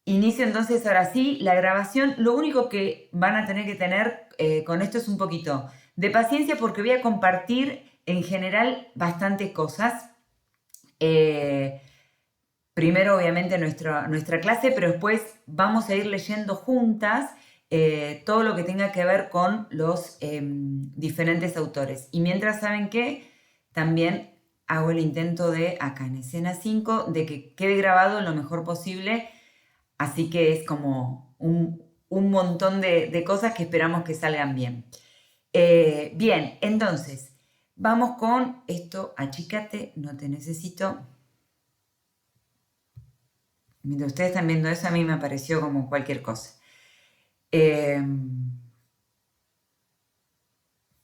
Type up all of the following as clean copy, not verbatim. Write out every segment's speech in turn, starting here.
Inicio entonces ahora sí la grabación. Lo único que van a tener que tener con esto es un poquito de paciencia porque voy a compartir en general bastantes cosas. Primero obviamente nuestra clase, pero después vamos a ir leyendo juntas todo lo que tenga que ver con los diferentes autores. Y mientras, ¿saben qué? También hago el intento de, acá en escena 5, de que quede grabado lo mejor posible. Así que es como un montón de cosas que esperamos que salgan bien. Bien, entonces, vamos con esto. Achícate, no te necesito. Mientras ustedes están viendo eso, a mí me pareció como cualquier cosa.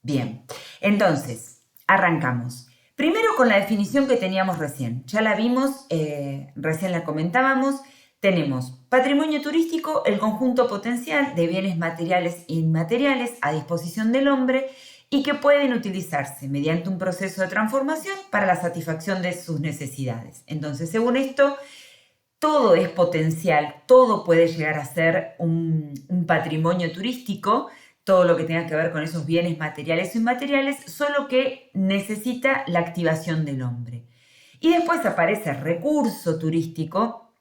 Bien, entonces, arrancamos. Primero con la definición que teníamos recién. Ya la vimos, recién la comentábamos. Tenemos patrimonio turístico, el conjunto potencial de bienes materiales e inmateriales a disposición del hombre y que pueden utilizarse mediante un proceso de transformación para la satisfacción de sus necesidades. Entonces, según esto, todo es potencial, todo puede llegar a ser un patrimonio turístico, todo lo que tenga que ver con esos bienes materiales o inmateriales, solo que necesita la activación del hombre. Y después aparece el recurso turístico,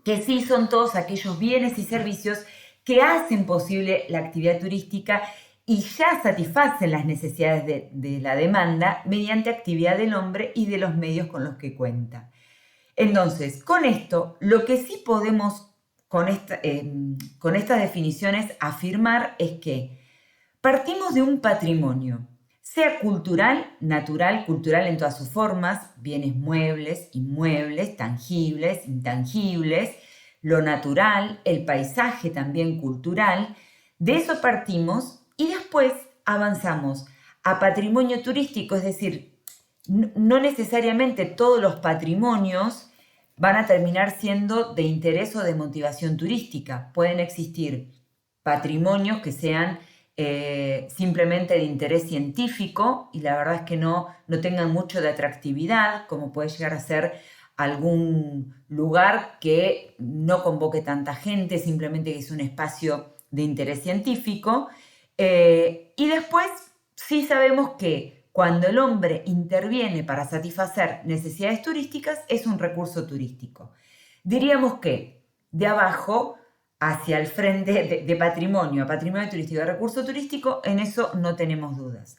que sí son todos aquellos bienes y servicios que hacen posible la actividad turística y ya satisfacen las necesidades de la demanda mediante actividad del hombre y de los medios con los que cuenta. Entonces, con esto, lo que sí podemos con estas definiciones afirmar es que partimos de un patrimonio, sea cultural, natural, cultural en todas sus formas, bienes muebles, inmuebles, tangibles, intangibles, lo natural, el paisaje también cultural. De eso partimos y después avanzamos a patrimonio turístico, es decir, no necesariamente todos los patrimonios van a terminar siendo de interés o de motivación turística. Pueden existir patrimonios que sean simplemente de interés científico y la verdad es que no tengan mucho de atractividad, como puede llegar a ser algún lugar que no convoque tanta gente, simplemente que es un espacio de interés científico. Y después sí sabemos que cuando el hombre interviene para satisfacer necesidades turísticas es un recurso turístico. Diríamos que de abajo hacia el frente, de patrimonio a patrimonio turístico, de recurso turístico, en eso no tenemos dudas.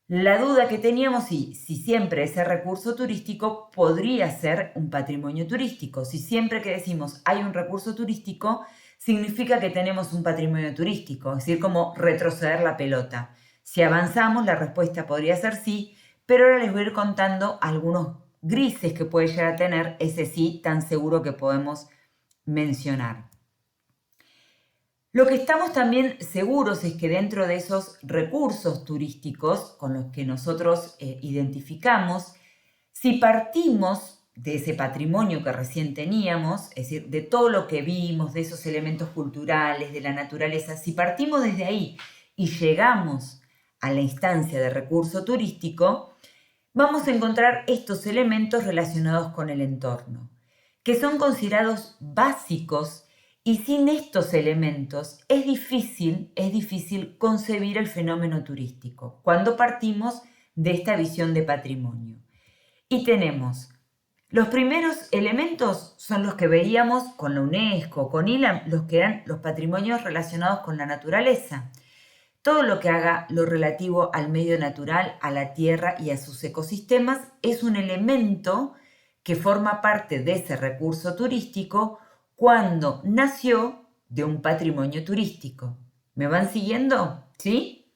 La duda que teníamos si siempre ese recurso turístico podría ser un patrimonio turístico. Si siempre que decimos hay un recurso turístico, significa que tenemos un patrimonio turístico, es decir, como retroceder la pelota. Si avanzamos, la respuesta podría ser sí, pero ahora les voy a ir contando algunos grises que puede llegar a tener ese sí tan seguro que podemos mencionar. Lo que estamos también seguros es que dentro de esos recursos turísticos con los que nosotros identificamos, si partimos de ese patrimonio que recién teníamos, es decir, de todo lo que vimos, de esos elementos culturales, de la naturaleza, si partimos desde ahí y llegamos a la instancia de recurso turístico, vamos a encontrar estos elementos relacionados con el entorno, que son considerados básicos y sin estos elementos es difícil concebir el fenómeno turístico cuando partimos de esta visión de patrimonio. Y tenemos los primeros elementos son los que veíamos con la UNESCO, con ILAM, los que eran los patrimonios relacionados con la naturaleza. Todo lo que haga lo relativo al medio natural, a la tierra y a sus ecosistemas es un elemento que forma parte de ese recurso turístico cuando nació de un patrimonio turístico. ¿Me van siguiendo? ¿Sí?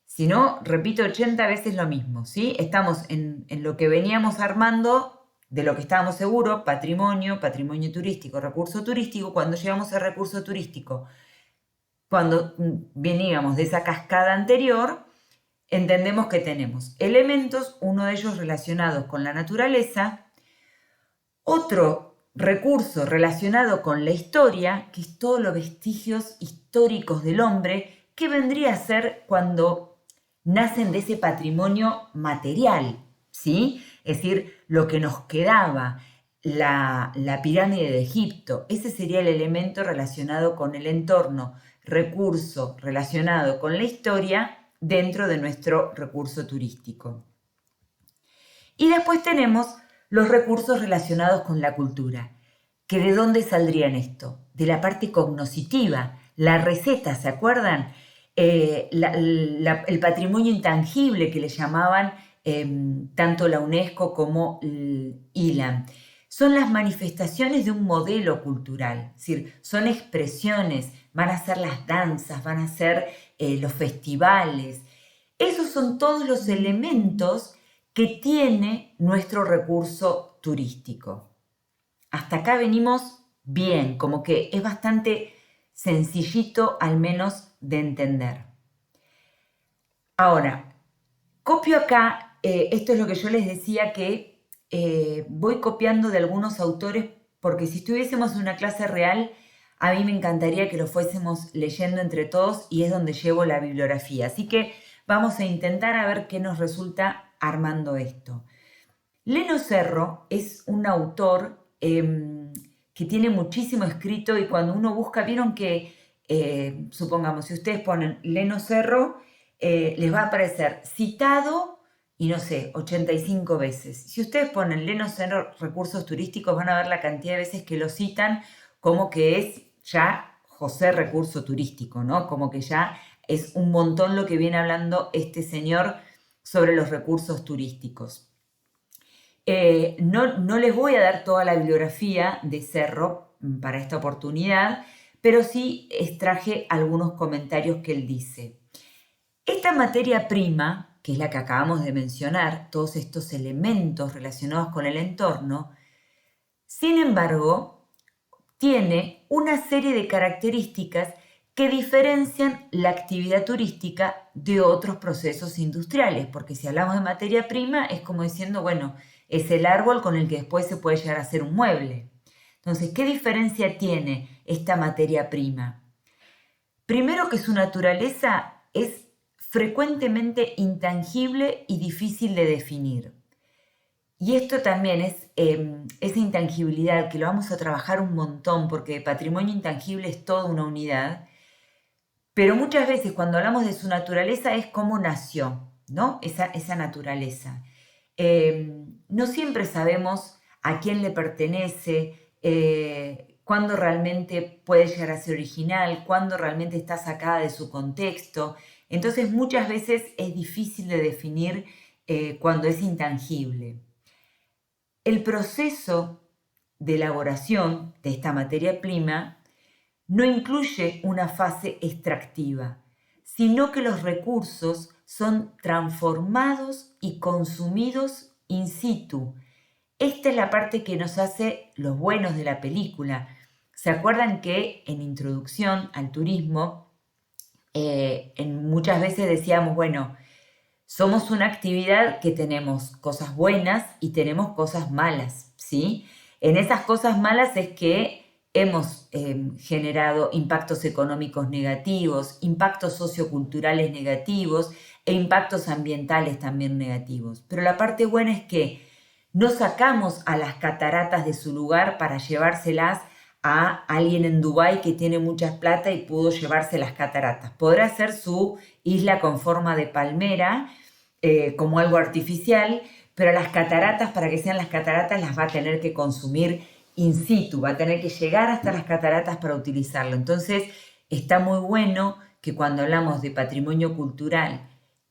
Si no, repito 80 veces lo mismo, ¿sí? Estamos en lo que veníamos armando, de lo que estábamos seguros, patrimonio turístico, recurso turístico. Cuando llegamos al recurso turístico, cuando veníamos de esa cascada anterior, entendemos que tenemos elementos, uno de ellos relacionados con la naturaleza, otro recurso relacionado con la historia, que es todos los vestigios históricos del hombre, que vendría a ser cuando nacen de ese patrimonio material, ¿sí? Es decir, lo que nos quedaba, la pirámide de Egipto. Ese sería el elemento relacionado con el entorno, recurso relacionado con la historia dentro de nuestro recurso turístico. Y después tenemos los recursos relacionados con la cultura, que ¿de dónde saldrían esto? De la parte cognoscitiva, la receta, ¿se acuerdan? El patrimonio intangible que le llamaban tanto la UNESCO como el ILAM. Son las manifestaciones de un modelo cultural, es decir, son expresiones, van a ser las danzas, van a ser los festivales. Esos son todos los elementos que tiene nuestro recurso turístico. Hasta acá venimos bien, como que es bastante sencillito al menos de entender. Ahora, copio acá, esto es lo que yo les decía que voy copiando de algunos autores porque si estuviésemos en una clase real, a mí me encantaría que lo fuésemos leyendo entre todos y es donde llevo la bibliografía. Así que vamos a intentar a ver qué nos resulta armando esto. Leno Cerro es un autor que tiene muchísimo escrito y cuando uno busca, vieron que, supongamos, si ustedes ponen Leno Cerro, les va a aparecer citado y no sé, 85 veces. Si ustedes ponen Leno Cerro recursos turísticos, van a ver la cantidad de veces que lo citan como que es ya José recurso turístico, ¿no? Como que ya es un montón lo que viene hablando este señor sobre los recursos turísticos. No les voy a dar toda la bibliografía de Cerro para esta oportunidad, pero sí extraje algunos comentarios que él dice. Esta materia prima, que es la que acabamos de mencionar, todos estos elementos relacionados con el entorno, sin embargo, tiene una serie de características que diferencian la actividad turística de otros procesos industriales, porque si hablamos de materia prima es como diciendo, bueno, es el árbol con el que después se puede llegar a hacer un mueble. Entonces, ¿qué diferencia tiene esta materia prima? Primero que su naturaleza es frecuentemente intangible y difícil de definir. Y esto también es esa intangibilidad que lo vamos a trabajar un montón porque patrimonio intangible es toda una unidad, pero muchas veces cuando hablamos de su naturaleza es cómo nació, ¿no? Esa naturaleza. No siempre sabemos a quién le pertenece, cuándo realmente puede llegar a ser original, cuándo realmente está sacada de su contexto. Entonces muchas veces es difícil de definir cuando es intangible. El proceso de elaboración de esta materia prima no incluye una fase extractiva, sino que los recursos son transformados y consumidos in situ. Esta es la parte que nos hace los buenos de la película. ¿Se acuerdan que en introducción al turismo muchas veces decíamos, bueno, somos una actividad que tenemos cosas buenas y tenemos cosas malas, ¿sí? En esas cosas malas es que hemos generado impactos económicos negativos, impactos socioculturales negativos e impactos ambientales también negativos. Pero la parte buena es que no sacamos a las cataratas de su lugar para llevárselas a alguien en Dubái que tiene mucha plata y pudo llevarse las cataratas. Podrá ser su isla con forma de palmera, como algo artificial, pero las cataratas, para que sean las cataratas, las va a tener que consumir in situ, va a tener que llegar hasta las cataratas para utilizarlo. Entonces, está muy bueno que cuando hablamos de patrimonio cultural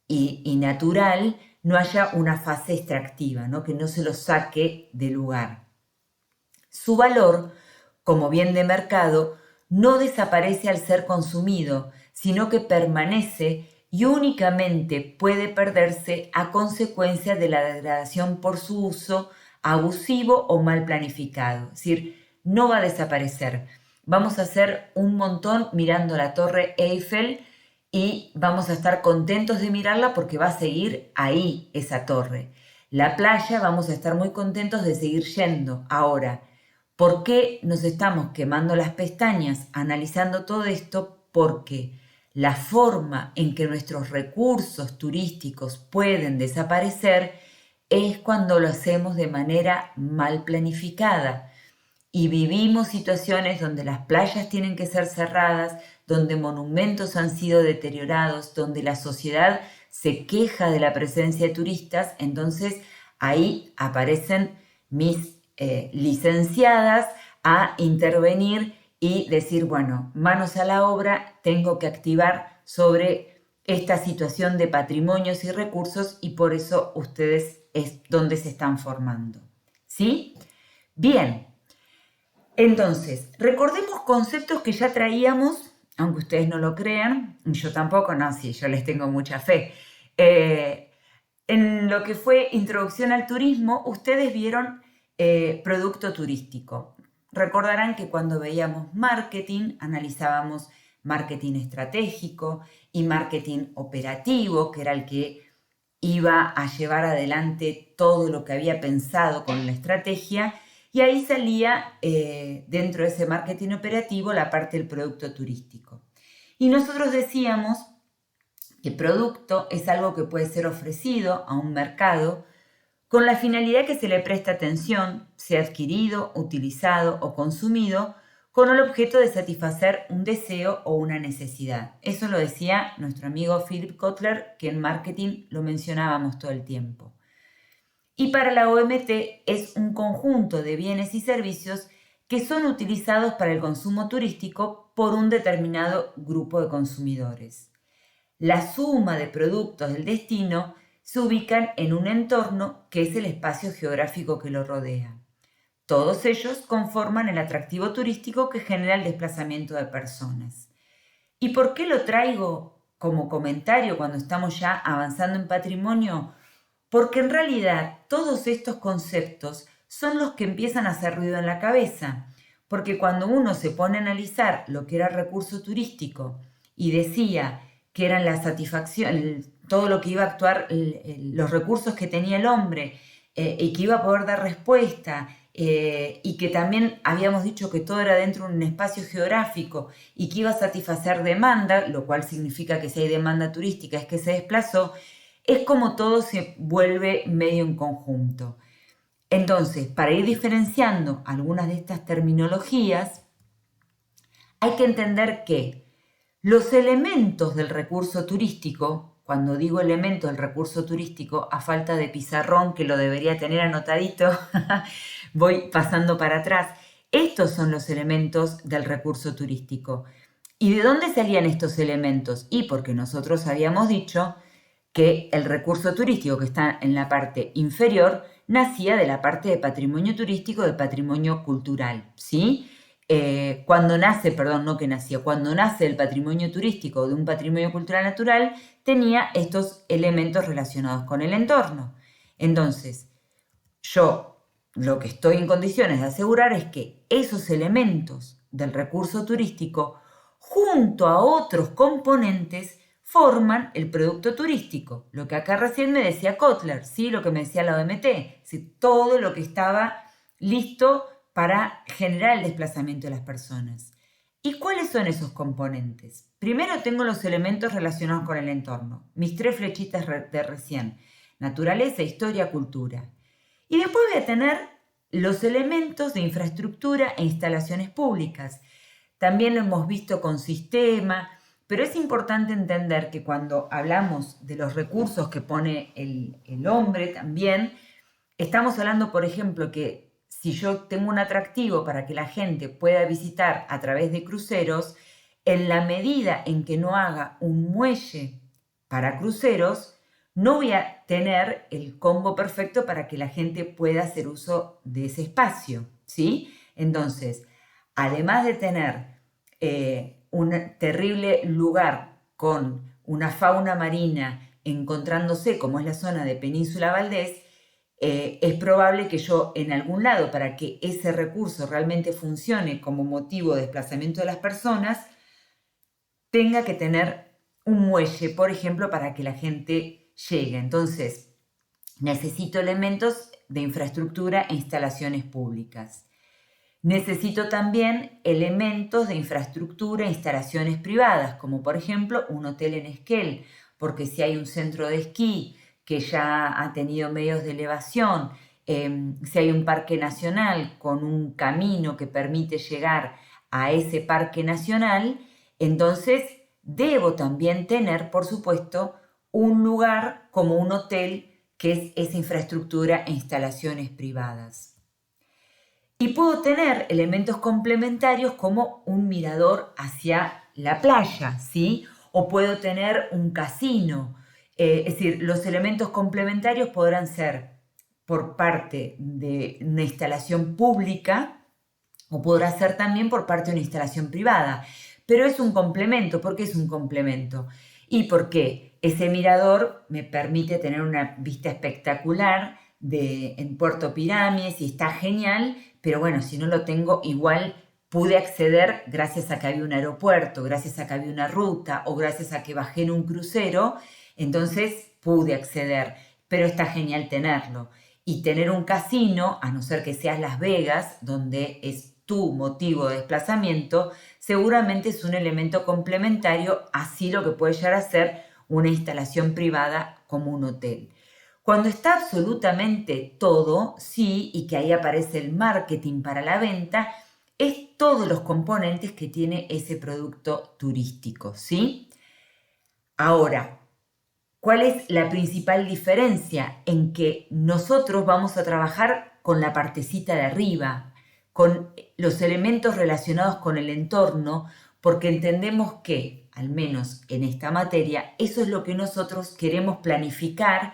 y natural, no haya una fase extractiva, ¿no? Que no se lo saque del lugar. Su valor, como bien de mercado, no desaparece al ser consumido, sino que permanece y únicamente puede perderse a consecuencia de la degradación por su uso abusivo o mal planificado. Es decir, no va a desaparecer. Vamos a hacer un montón mirando la Torre Eiffel y vamos a estar contentos de mirarla porque va a seguir ahí esa torre. La playa vamos a estar muy contentos de seguir yendo. Ahora, ¿por qué nos estamos quemando las pestañas analizando todo esto? Porque la forma en que nuestros recursos turísticos pueden desaparecer es cuando lo hacemos de manera mal planificada y vivimos situaciones donde las playas tienen que ser cerradas, donde monumentos han sido deteriorados, donde la sociedad se queja de la presencia de turistas. Entonces ahí aparecen mis licenciadas a intervenir y decir, bueno, manos a la obra, tengo que activar sobre esta situación de patrimonios y recursos, y por eso ustedes es donde se están formando. ¿Sí? Bien. Entonces, recordemos conceptos que ya traíamos, aunque ustedes no lo crean, y yo tampoco, no, sí, yo les tengo mucha fe. En lo que fue introducción al turismo, ustedes vieron producto turístico. Recordarán que cuando veíamos marketing, analizábamos marketing estratégico y marketing operativo, que era el que iba a llevar adelante todo lo que había pensado con la estrategia, y ahí salía dentro de ese marketing operativo la parte del producto turístico. Y nosotros decíamos que producto es algo que puede ser ofrecido a un mercado con la finalidad que se le preste atención, sea adquirido, utilizado o consumido, con el objeto de satisfacer un deseo o una necesidad. Eso lo decía nuestro amigo Philip Kotler, que en marketing lo mencionábamos todo el tiempo. Y para la OMT es un conjunto de bienes y servicios que son utilizados para el consumo turístico por un determinado grupo de consumidores. La suma de productos del destino se ubican en un entorno que es el espacio geográfico que lo rodea. Todos ellos conforman el atractivo turístico que genera el desplazamiento de personas. ¿Y por qué lo traigo como comentario cuando estamos ya avanzando en patrimonio? Porque en realidad todos estos conceptos son los que empiezan a hacer ruido en la cabeza. Porque cuando uno se pone a analizar lo que era recurso turístico y decía que eran la satisfacción, todo lo que iba a actuar, los recursos que tenía el hombre y que iba a poder dar respuesta, y que también habíamos dicho que todo era dentro de un espacio geográfico y que iba a satisfacer demanda, lo cual significa que si hay demanda turística es que se desplazó, es como todo se vuelve medio en conjunto. Entonces, para ir diferenciando algunas de estas terminologías, hay que entender que los elementos del recurso turístico, cuando digo elementos del recurso turístico, a falta de pizarrón, que lo debería tener anotadito, voy pasando para atrás, estos son los elementos del recurso turístico. ¿Y de dónde salían estos elementos? Y porque nosotros habíamos dicho que el recurso turístico que está en la parte inferior nacía de la parte de patrimonio turístico, de patrimonio cultural, ¿sí? Cuando nace el patrimonio turístico de un patrimonio cultural natural, tenía estos elementos relacionados con el entorno. Entonces, yo lo que estoy en condiciones de asegurar es que esos elementos del recurso turístico, junto a otros componentes, forman el producto turístico. Lo que acá recién me decía Kotler, ¿sí? Lo que me decía la OMT, ¿sí? Todo lo que estaba listo para generar el desplazamiento de las personas. ¿Y cuáles son esos componentes? Primero tengo los elementos relacionados con el entorno, mis 3 flechitas de recién: naturaleza, historia, cultura. Y después voy a tener los elementos de infraestructura e instalaciones públicas. También lo hemos visto con sistema, pero es importante entender que cuando hablamos de los recursos que pone el hombre también, estamos hablando, por ejemplo, que si yo tengo un atractivo para que la gente pueda visitar a través de cruceros, en la medida en que no haga un muelle para cruceros, no voy a tener el combo perfecto para que la gente pueda hacer uso de ese espacio, ¿sí? Entonces, además de tener un terrible lugar con una fauna marina encontrándose, como es la zona de Península Valdés, es probable que yo en algún lado, para que ese recurso realmente funcione como motivo de desplazamiento de las personas, tenga que tener un muelle, por ejemplo, para que la gente llegue. Entonces, necesito elementos de infraestructura e instalaciones públicas. Necesito también elementos de infraestructura e instalaciones privadas, como por ejemplo un hotel en Esquel, porque si hay un centro de esquí que ya ha tenido medios de elevación, si hay un parque nacional con un camino que permite llegar a ese parque nacional, entonces debo también tener, por supuesto, un lugar como un hotel, que es esa infraestructura e instalaciones privadas. Y puedo tener elementos complementarios como un mirador hacia la playa, ¿sí? O puedo tener un casino. Es decir, los elementos complementarios podrán ser por parte de una instalación pública o podrá ser también por parte de una instalación privada. Pero es un complemento. ¿Por qué es un complemento? Y porque ese mirador me permite tener una vista espectacular en Puerto Pirámides y está genial, pero bueno, si no lo tengo, igual pude acceder gracias a que había un aeropuerto, gracias a que había una ruta o gracias a que bajé en un crucero, entonces pude acceder, pero está genial tenerlo. Y tener un casino, a no ser que seas Las Vegas, donde es tu motivo de desplazamiento, seguramente es un elemento complementario, así lo que puede llegar a ser una instalación privada como un hotel. Cuando está absolutamente todo, sí, y que ahí aparece el marketing para la venta, es todos los componentes que tiene ese producto turístico, ¿sí? Ahora, ¿cuál es la principal diferencia? En que nosotros vamos a trabajar con la partecita de arriba, con los elementos relacionados con el entorno, porque entendemos que, al menos en esta materia, eso es lo que nosotros queremos planificar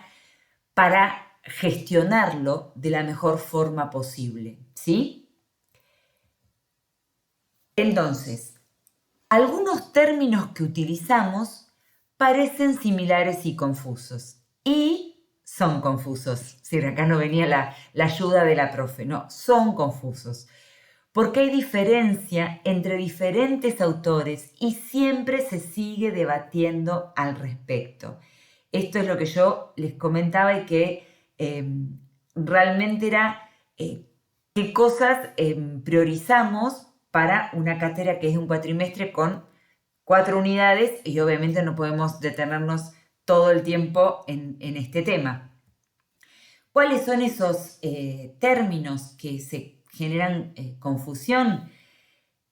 para gestionarlo de la mejor forma posible, ¿sí? Entonces, algunos términos que utilizamos parecen similares y confusos. Y son confusos. Si acá no venía la ayuda de la profe, no, son confusos. Porque hay diferencia entre diferentes autores y siempre se sigue debatiendo al respecto. Esto es lo que yo les comentaba y que realmente era qué cosas priorizamos para una cátedra que es de un cuatrimestre con 4 unidades y obviamente no podemos detenernos todo el tiempo en este tema. ¿Cuáles son esos términos que se generan confusión?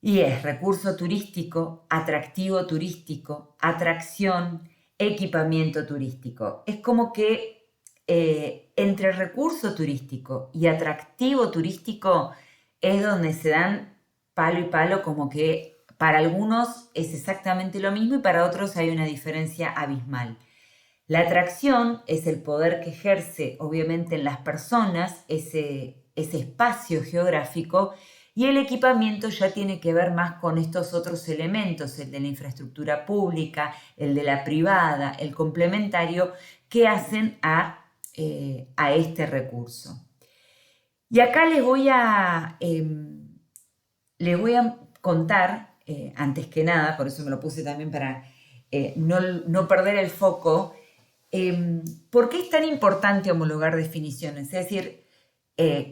Y es recurso turístico, atractivo turístico, atracción, equipamiento turístico. Es como que entre recurso turístico y atractivo turístico es donde se dan palo y palo, como que para algunos es exactamente lo mismo y para otros hay una diferencia abismal. La atracción es el poder que ejerce obviamente en las personas ese espacio geográfico, y el equipamiento ya tiene que ver más con estos otros elementos, el de la infraestructura pública, el de la privada, el complementario, que hacen a este recurso. Y acá les voy a contar, antes que nada, por eso me lo puse también para no perder el foco, ¿por qué es tan importante homologar definiciones? Es decir,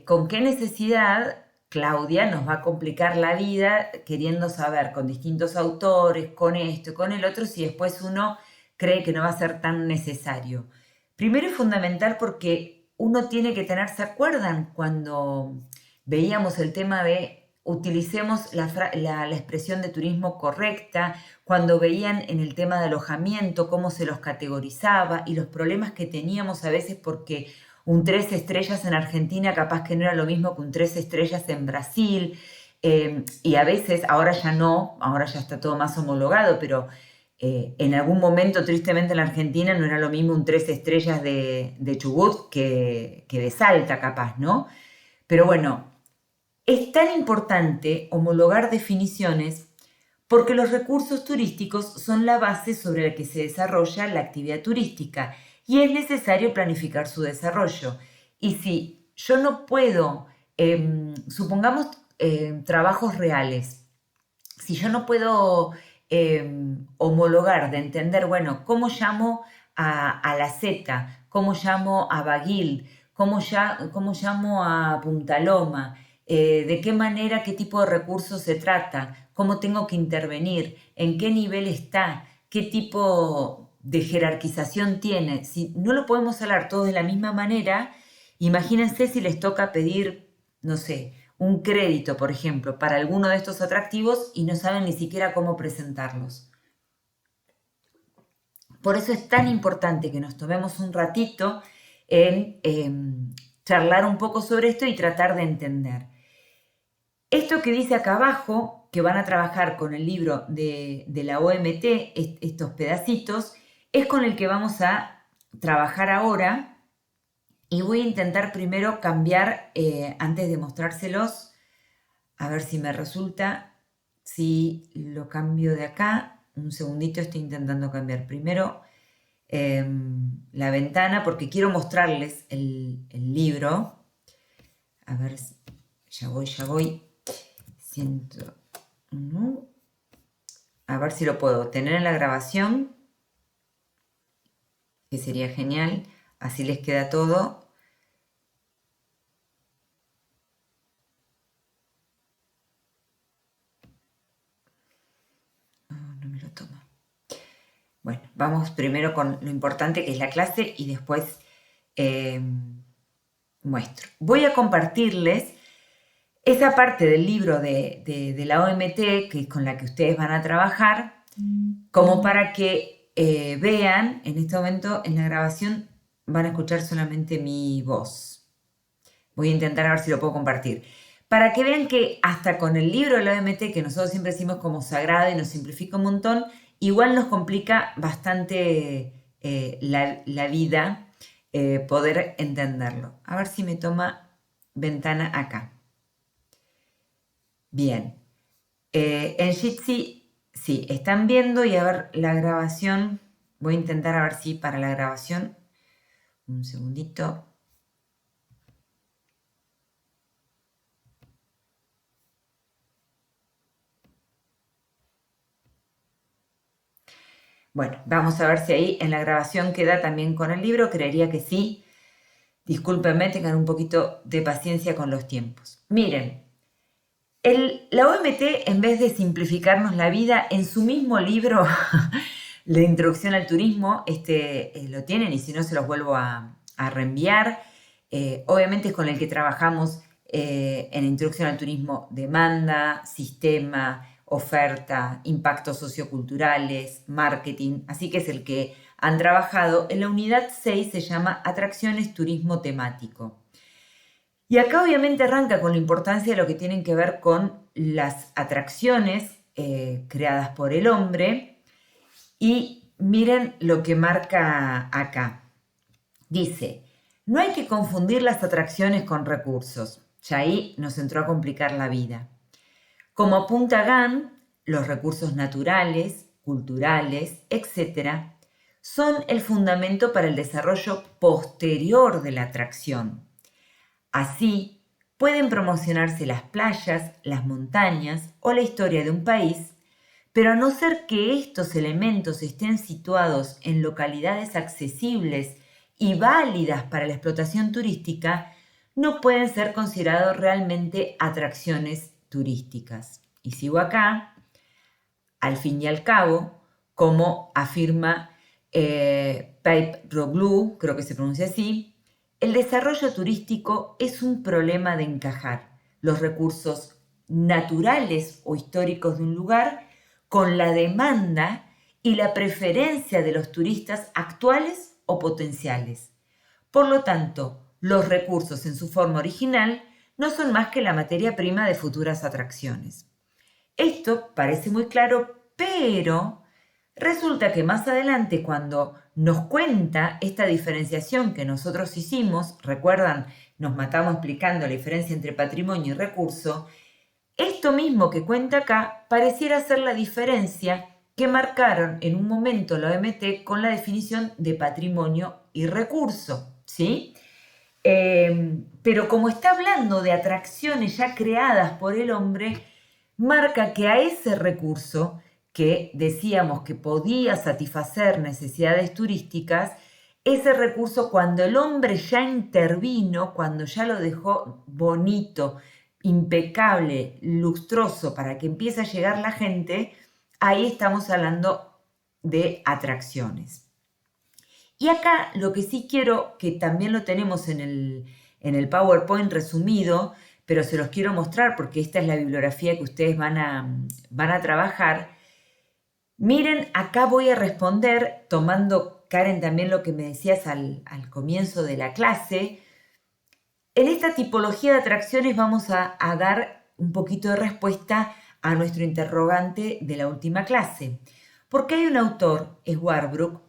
¿con qué necesidad Claudia nos va a complicar la vida queriendo saber con distintos autores, con esto y con el otro, si después uno cree que no va a ser tan necesario? Primero es fundamental porque uno tiene que tener, ¿se acuerdan cuando veíamos el tema de utilicemos la expresión de turismo correcta, cuando veían en el tema de alojamiento cómo se los categorizaba y los problemas que teníamos a veces porque un 3 estrellas en Argentina capaz que no era lo mismo que un 3 estrellas en Brasil, y a veces, ahora ya no, ahora ya está todo más homologado, pero en algún momento tristemente en la Argentina no era lo mismo un 3 estrellas de Chubut que de Salta capaz, ¿no? Pero bueno, es tan importante homologar definiciones porque los recursos turísticos son la base sobre la que se desarrolla la actividad turística y es necesario planificar su desarrollo. Y si yo no puedo, supongamos trabajos reales, si yo no puedo homologar, de entender, bueno, cómo llamo a La Zeta, cómo llamo a Baguil, cómo llamo a Punta Loma, de qué manera, qué tipo de recursos se trata, cómo tengo que intervenir, en qué nivel está, qué tipo de jerarquización tiene? Si no lo podemos hablar todos de la misma manera, imagínense si les toca pedir, no sé, un crédito, por ejemplo, para alguno de estos atractivos y no saben ni siquiera cómo presentarlos. Por eso es tan importante que nos tomemos un ratito en charlar un poco sobre esto y tratar de entender. Esto que dice acá abajo, que van a trabajar con el libro de la OMT, estos pedacitos, es con el que vamos a trabajar ahora y voy a intentar primero cambiar, antes de mostrárselos, a ver si me resulta, si lo cambio de acá. Un segundito, estoy intentando cambiar primero la ventana porque quiero mostrarles el libro. A ver, ya voy. Siento, a ver si lo puedo tener en la grabación, que sería genial, así les queda todo. No me lo toma. Bueno, vamos primero con lo importante que es la clase y después muestro. Voy a compartirles esa parte del libro de la OMT que es con la que ustedes van a trabajar, como para que vean, en este momento en la grabación van a escuchar solamente mi voz. Voy a intentar a ver si lo puedo compartir. Para que vean que hasta con el libro de la OMT, que nosotros siempre decimos como sagrado y nos simplifica un montón, igual nos complica bastante la vida poder entenderlo. A ver si me toma ventana acá. Bien. En Jitsi, sí, están viendo y a ver la grabación. Voy a intentar a ver si para la grabación. Un segundito. Bueno, vamos a ver si ahí en la grabación queda también con el libro. Creería que sí. Discúlpenme, tengan un poquito de paciencia con los tiempos. Miren, la OMT, en vez de simplificarnos la vida, en su mismo libro, La Introducción al Turismo, lo tienen y si no se los vuelvo a reenviar. Obviamente es con el que trabajamos en Introducción al Turismo: demanda, sistema, oferta, impactos socioculturales, marketing. Así que es el que han trabajado. En la unidad 6 se llama Atracciones, Turismo Temático. Y acá obviamente arranca con la importancia de lo que tienen que ver con las atracciones creadas por el hombre. Y miren lo que marca acá. Dice, no hay que confundir las atracciones con recursos. Ya ahí nos entró a complicar la vida. Como apunta Gann, los recursos naturales, culturales, etc., son el fundamento para el desarrollo posterior de la atracción. Así, pueden promocionarse las playas, las montañas o la historia de un país, pero a no ser que estos elementos estén situados en localidades accesibles y válidas para la explotación turística, no pueden ser considerados realmente atracciones turísticas. Y sigo acá, al fin y al cabo, como afirma Pape-Roglu, creo que se pronuncia así, el desarrollo turístico es un problema de encajar los recursos naturales o históricos de un lugar con la demanda y la preferencia de los turistas actuales o potenciales. Por lo tanto, los recursos en su forma original no son más que la materia prima de futuras atracciones. Esto parece muy claro, pero resulta que más adelante, cuando nos cuenta esta diferenciación que nosotros hicimos, recuerdan, nos matamos explicando la diferencia entre patrimonio y recurso, esto mismo que cuenta acá pareciera ser la diferencia que marcaron en un momento la OMT con la definición de patrimonio y recurso, ¿sí? Pero como está hablando de atracciones ya creadas por el hombre, marca que a ese recurso que decíamos que podía satisfacer necesidades turísticas, ese recurso cuando el hombre ya intervino, cuando ya lo dejó bonito, impecable, lustroso para que empiece a llegar la gente, ahí estamos hablando de atracciones. Y acá lo que sí quiero, que también lo tenemos en el PowerPoint resumido, pero se los quiero mostrar porque esta es la bibliografía que ustedes van a trabajar. Miren, acá voy a responder, tomando, Karen, también lo que me decías al comienzo de la clase. En esta tipología de atracciones vamos a dar un poquito de respuesta a nuestro interrogante de la última clase. Porque hay un autor, es Warburg,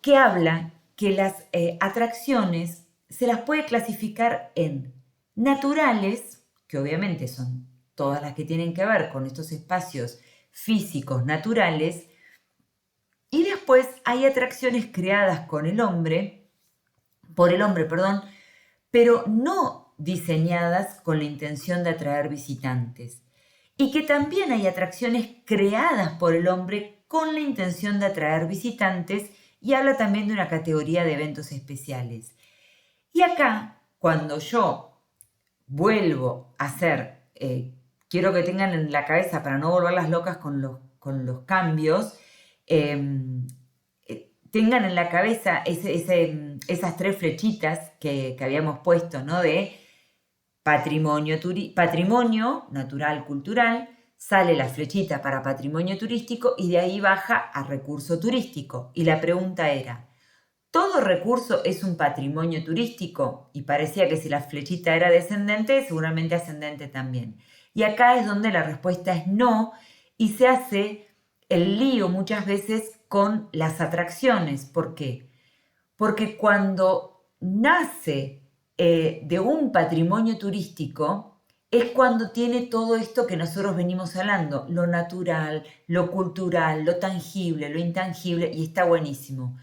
que habla que las atracciones se las puede clasificar en naturales, que obviamente son todas las que tienen que ver con estos espacios físicos naturales, y después hay atracciones creadas por el hombre, perdón, pero no diseñadas con la intención de atraer visitantes. Y que también hay atracciones creadas por el hombre con la intención de atraer visitantes, y habla también de una categoría de eventos especiales. Y acá, cuando yo vuelvo a hacer, quiero que tengan en la cabeza, para no volverlas locas con los cambios, tengan en la cabeza esas 3 flechitas que habíamos puesto, ¿no? De patrimonio natural, cultural, sale la flechita para patrimonio turístico y de ahí baja a recurso turístico. Y la pregunta era, ¿todo recurso es un patrimonio turístico? Y parecía que si la flechita era descendente, seguramente ascendente también. Y acá es donde la respuesta es no, y se hace el lío muchas veces con las atracciones. ¿Por qué? Porque cuando nace de un patrimonio turístico, es cuando tiene todo esto que nosotros venimos hablando, lo natural, lo cultural, lo tangible, lo intangible, y está buenísimo.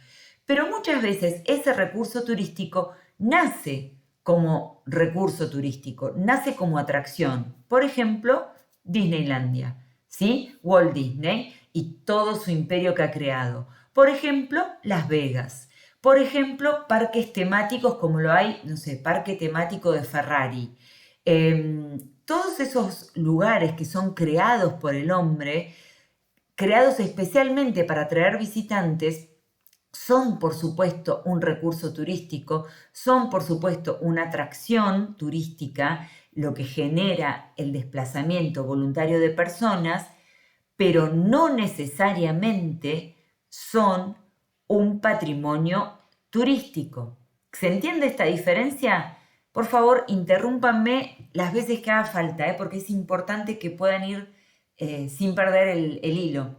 Pero muchas veces ese recurso turístico nace como recurso turístico, nace como atracción. Por ejemplo, Disneylandia, ¿sí? Walt Disney y todo su imperio que ha creado. Por ejemplo, Las Vegas. Por ejemplo, parques temáticos como lo hay, no sé, parque temático de Ferrari. Todos esos lugares que son creados por el hombre, creados especialmente para atraer visitantes, son por supuesto un recurso turístico, son por supuesto una atracción turística, lo que genera el desplazamiento voluntario de personas, pero no necesariamente son un patrimonio turístico. ¿Se entiende esta diferencia? Por favor, interrúmpanme las veces que haga falta, porque es importante que puedan ir sin perder el hilo.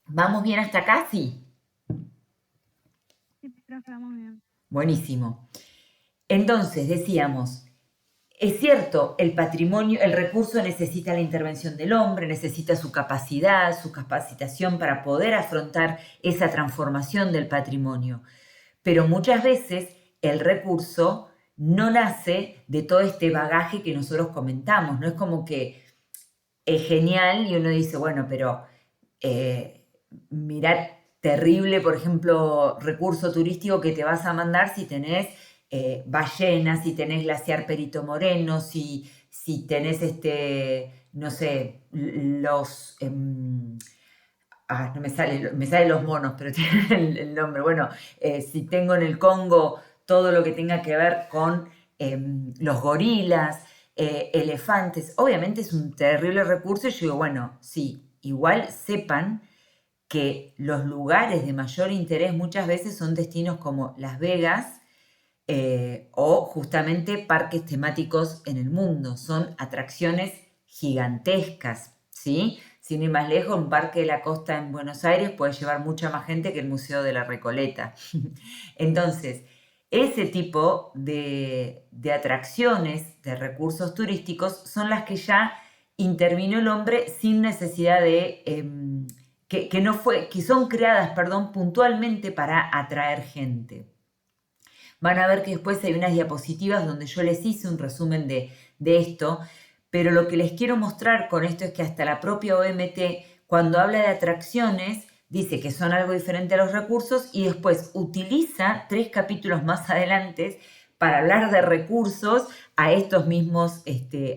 ¿Vamos bien hasta acá? Sí. Sí, profe, vamos bien. Buenísimo. Entonces, decíamos, es cierto, el patrimonio, el recurso necesita la intervención del hombre, necesita su capacidad, su capacitación para poder afrontar esa transformación del patrimonio. Pero muchas veces el recurso no nace de todo este bagaje que nosotros comentamos, no es como que es genial y uno dice, bueno, pero mirá, terrible, por ejemplo, recurso turístico que te vas a mandar si tenés ballenas, si tenés glaciar Perito Moreno, si tenés, no sé, los... no me salen los monos, pero tienen el nombre. Bueno, si tengo en el Congo todo lo que tenga que ver con los gorilas, elefantes, obviamente es un terrible recurso y yo digo, bueno, sí, igual sepan que los lugares de mayor interés muchas veces son destinos como Las Vegas o justamente parques temáticos en el mundo, son atracciones gigantescas, ¿sí? Sin ir más lejos, un parque de la costa en Buenos Aires puede llevar mucha más gente que el Museo de la Recoleta. Entonces, ese tipo de atracciones, de recursos turísticos, son las que ya intervino el hombre sin necesidad de... que son creadas, puntualmente para atraer gente. Van a ver que después hay unas diapositivas donde yo les hice un resumen de esto, pero lo que les quiero mostrar con esto es que hasta la propia OMT, cuando habla de atracciones, dice que son algo diferente a los recursos y después utiliza 3 capítulos más adelante para hablar de recursos a estos mismos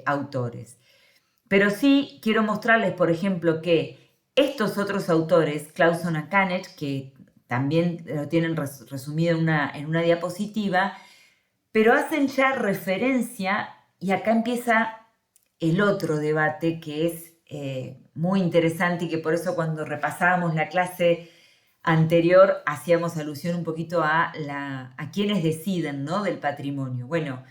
autores. Pero sí quiero mostrarles, por ejemplo, que estos otros autores, Clauson y Canet, que también lo tienen resumido en una diapositiva, pero hacen ya referencia, y acá empieza el otro debate que es muy interesante y que por eso cuando repasábamos la clase anterior hacíamos alusión un poquito a quienes deciden, ¿no?, del patrimonio. Bueno,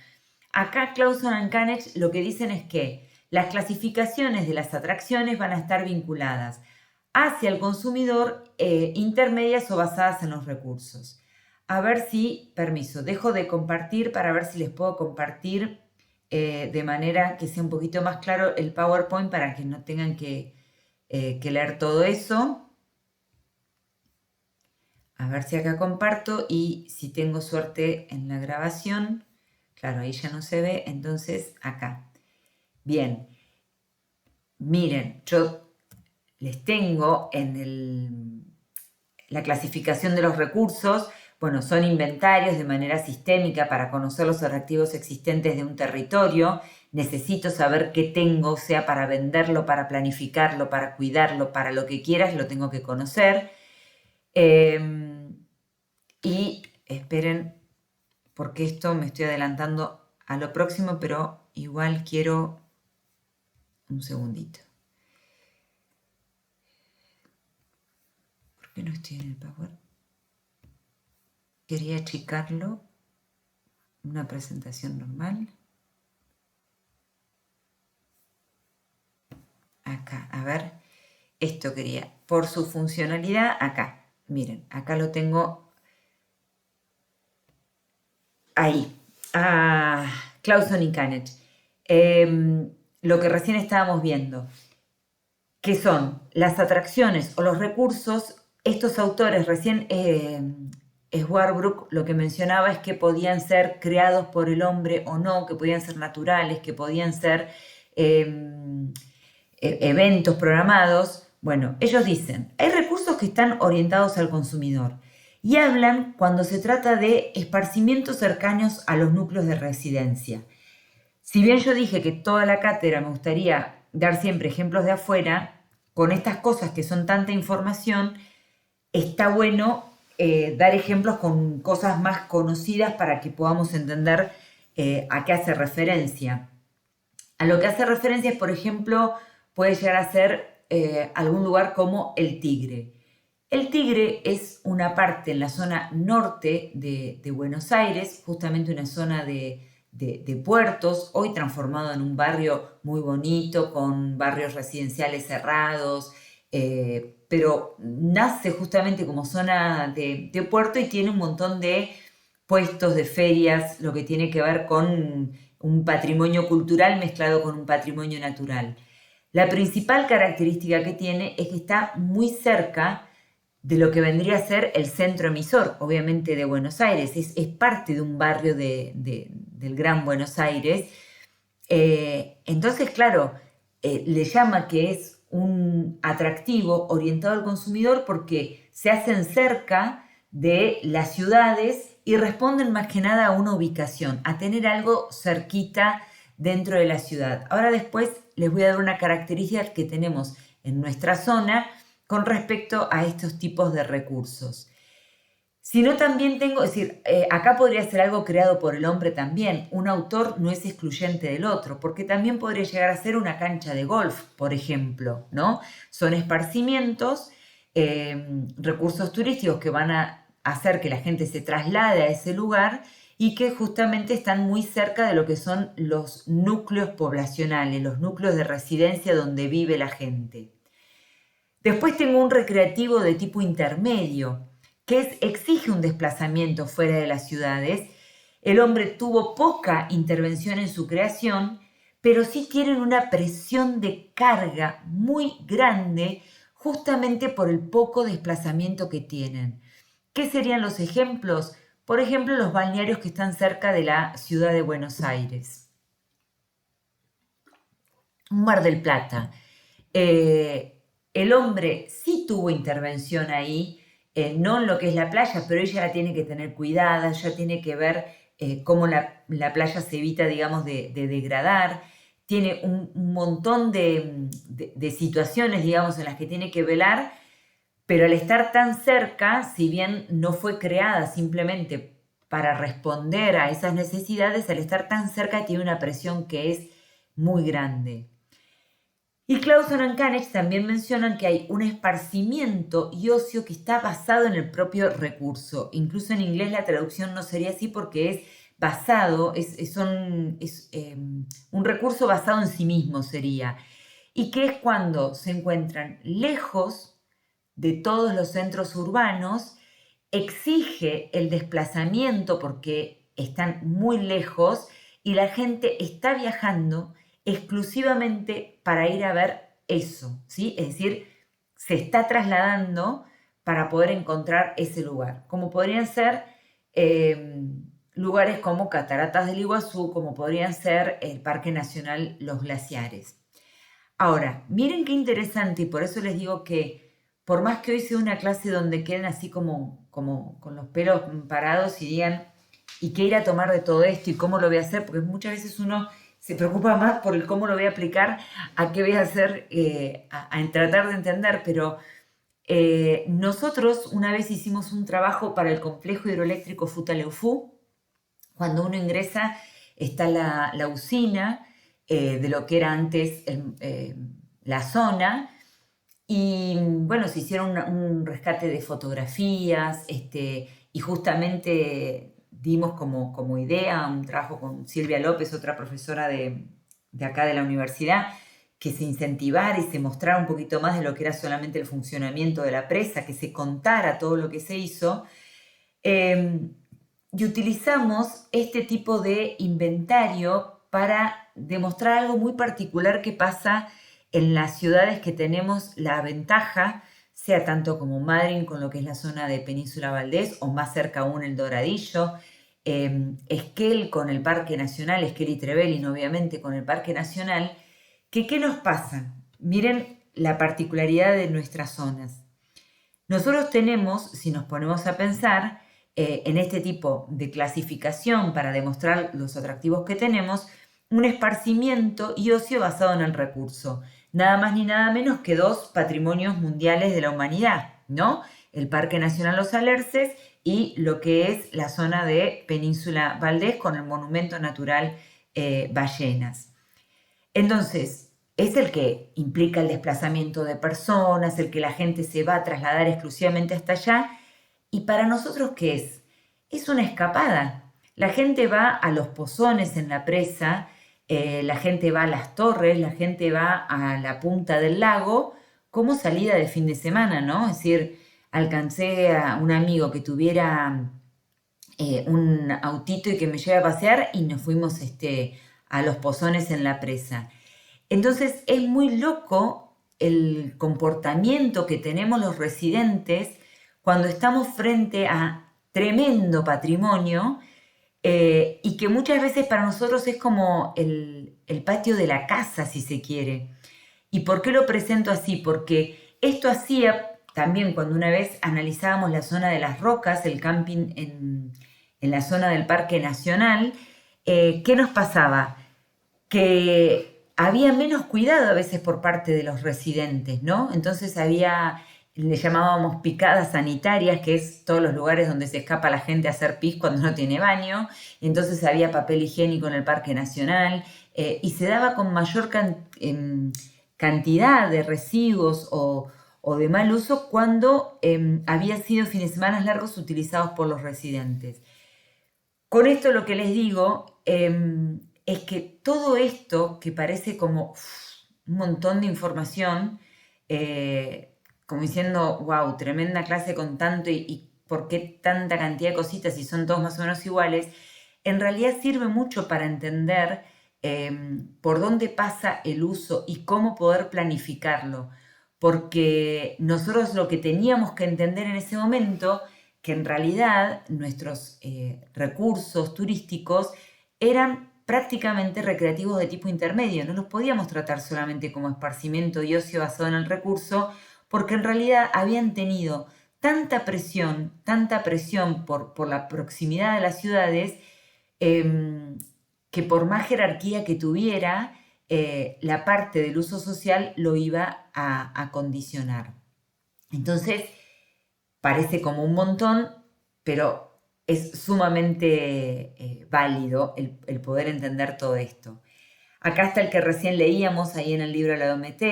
acá Clauson y Canecht lo que dicen es que las clasificaciones de las atracciones van a estar vinculadas hacia el consumidor, intermedias o basadas en los recursos. A ver si, permiso, dejo de compartir para ver si les puedo compartir de manera que sea un poquito más claro el PowerPoint para que no tengan que leer todo eso. A ver si acá comparto y si tengo suerte en la grabación. Claro, ahí ya no se ve, entonces acá. Bien, miren, yo les tengo en la clasificación de los recursos. Bueno, son inventarios de manera sistémica para conocer los atractivos existentes de un territorio. Necesito saber qué tengo, sea para venderlo, para planificarlo, para cuidarlo, para lo que quieras, lo tengo que conocer. Y esperen, porque esto me estoy adelantando a lo próximo, pero igual quiero un segundito. ¿Por qué no estoy en el Power? Quería achicarlo. Una presentación normal. Acá, a ver. Esto quería. Por su funcionalidad, acá. Miren, acá lo tengo. Ahí. Clauson y Canecht. Lo que recién estábamos viendo, que son las atracciones o los recursos. Estos autores recién, Swarbrick lo que mencionaba es que podían ser creados por el hombre o no, que podían ser naturales, que podían ser eventos programados. Bueno, ellos dicen, hay recursos que están orientados al consumidor y hablan cuando se trata de esparcimientos cercanos a los núcleos de residencia. Si bien yo dije que toda la cátedra me gustaría dar siempre ejemplos de afuera, con estas cosas que son tanta información, está bueno dar ejemplos con cosas más conocidas para que podamos entender a qué hace referencia. A lo que hace referencia es, por ejemplo, puede llegar a ser algún lugar como el Tigre. El Tigre es una parte en la zona norte de Buenos Aires, justamente una zona de puertos, hoy transformado en un barrio muy bonito, con barrios residenciales cerrados, pero nace justamente como zona de puerto y tiene un montón de puestos, de ferias, lo que tiene que ver con un patrimonio cultural mezclado con un patrimonio natural. La principal característica que tiene es que está muy cerca de lo que vendría a ser el centro emisor, obviamente de Buenos Aires, es parte de un barrio del Gran Buenos Aires. Entonces, claro, le llama que es un atractivo orientado al consumidor porque se hacen cerca de las ciudades y responden más que nada a una ubicación, a tener algo cerquita dentro de la ciudad. Ahora después les voy a dar una característica que tenemos en nuestra zona con respecto a estos tipos de recursos. Si no, también tengo, es decir, acá podría ser algo creado por el hombre también. Un autor no es excluyente del otro, porque también podría llegar a ser una cancha de golf, por ejemplo, ¿no? Son esparcimientos, recursos turísticos que van a hacer que la gente se traslade a ese lugar y que justamente están muy cerca de lo que son los núcleos poblacionales, los núcleos de residencia donde vive la gente. Después tengo un recreativo de tipo intermedio, que exige un desplazamiento fuera de las ciudades. El hombre tuvo poca intervención en su creación, pero sí tienen una presión de carga muy grande justamente por el poco desplazamiento que tienen. ¿Qué serían los ejemplos? Por ejemplo, los balnearios que están cerca de la ciudad de Buenos Aires. Mar del Plata. El hombre sí tuvo intervención ahí, no en lo que es la playa, pero ella la tiene que tener cuidada, ya tiene que ver cómo la playa se evita, digamos, de degradar. Tiene un montón de situaciones, digamos, en las que tiene que velar, Pero al estar tan cerca, si bien no fue creada simplemente para responder a esas necesidades, al estar tan cerca tiene una presión que es muy grande. Y Clauson y Kanech también mencionan que hay un esparcimiento y ocio que está basado en el propio recurso. Incluso en inglés la traducción no sería así porque es basado, un recurso basado en sí mismo sería. Y que es cuando se encuentran lejos de todos los centros urbanos, exige el desplazamiento porque están muy lejos y la gente está viajando exclusivamente para ir a ver eso, ¿sí? Es decir, se está trasladando para poder encontrar ese lugar, como podrían ser lugares como Cataratas del Iguazú, como podrían ser el Parque Nacional Los Glaciares. Ahora, miren qué interesante, y por eso les digo que por más que hoy sea una clase donde queden así como con los pelos parados y digan, ¿y qué ir a tomar de todo esto y cómo lo voy a hacer? Porque muchas veces uno se preocupa más por el cómo lo voy a aplicar, a qué voy a hacer, a tratar de entender, pero nosotros una vez hicimos un trabajo para el complejo hidroeléctrico Futaleufú. Cuando uno ingresa está la usina de lo que era antes la zona, y bueno, se hicieron un rescate de fotografías, y justamente dimos como idea un trabajo con Silvia López, otra profesora de acá de la universidad, que se incentivara y se mostrara un poquito más de lo que era solamente el funcionamiento de la presa, que se contara todo lo que se hizo. Y utilizamos este tipo de inventario para demostrar algo muy particular que pasa en las ciudades que tenemos la ventaja, sea tanto como Madryn con lo que es la zona de Península Valdés o más cerca aún el Doradillo, Esquel con el Parque Nacional, Esquel y Trevelin obviamente con el Parque Nacional, ¿qué nos pasa? Miren la particularidad de nuestras zonas. Nosotros tenemos, si nos ponemos a pensar, en este tipo de clasificación para demostrar los atractivos que tenemos, un esparcimiento y ocio basado en el recurso. Nada más ni nada menos que 2 patrimonios mundiales de la humanidad, ¿no? El Parque Nacional Los Alerces y lo que es la zona de Península Valdés con el Monumento Natural Ballenas. Entonces, es el que implica el desplazamiento de personas, el que la gente se va a trasladar exclusivamente hasta allá. ¿Y para nosotros qué es? Es una escapada. La gente va a los pozones en la presa, la gente va a las torres, la gente va a la punta del lago como salida de fin de semana, ¿no? Es decir, alcancé a un amigo que tuviera un autito y que me lleve a pasear y nos fuimos a los pozones en la presa. Entonces es muy loco el comportamiento que tenemos los residentes cuando estamos frente a tremendo patrimonio, y que muchas veces para nosotros es como el patio de la casa, si se quiere. ¿Y por qué lo presento así? Porque esto hacía también cuando una vez analizábamos la zona de las rocas, el camping en la zona del Parque Nacional, ¿qué nos pasaba? Que había menos cuidado a veces por parte de los residentes, ¿no? Entonces había, le llamábamos picadas sanitarias, que es todos los lugares donde se escapa la gente a hacer pis cuando no tiene baño. Entonces había papel higiénico en el Parque Nacional, y se daba con mayor cantidad de residuos o de mal uso cuando había sido fines de semana largos utilizados por los residentes. Con esto lo que les digo es que todo esto que parece como un montón de información, como diciendo, wow, tremenda clase con tanto y por qué tanta cantidad de cositas si son todos más o menos iguales, en realidad sirve mucho para entender por dónde pasa el uso y cómo poder planificarlo. Porque nosotros lo que teníamos que entender en ese momento, que en realidad nuestros recursos turísticos eran prácticamente recreativos de tipo intermedio. No los podíamos tratar solamente como esparcimiento y ocio basado en el recurso, porque en realidad habían tenido tanta presión por la proximidad de las ciudades, que por más jerarquía que tuviera, la parte del uso social lo iba a condicionar. Entonces, parece como un montón, pero es sumamente válido el poder entender todo esto. Acá está el que recién leíamos ahí en el libro de la OMT,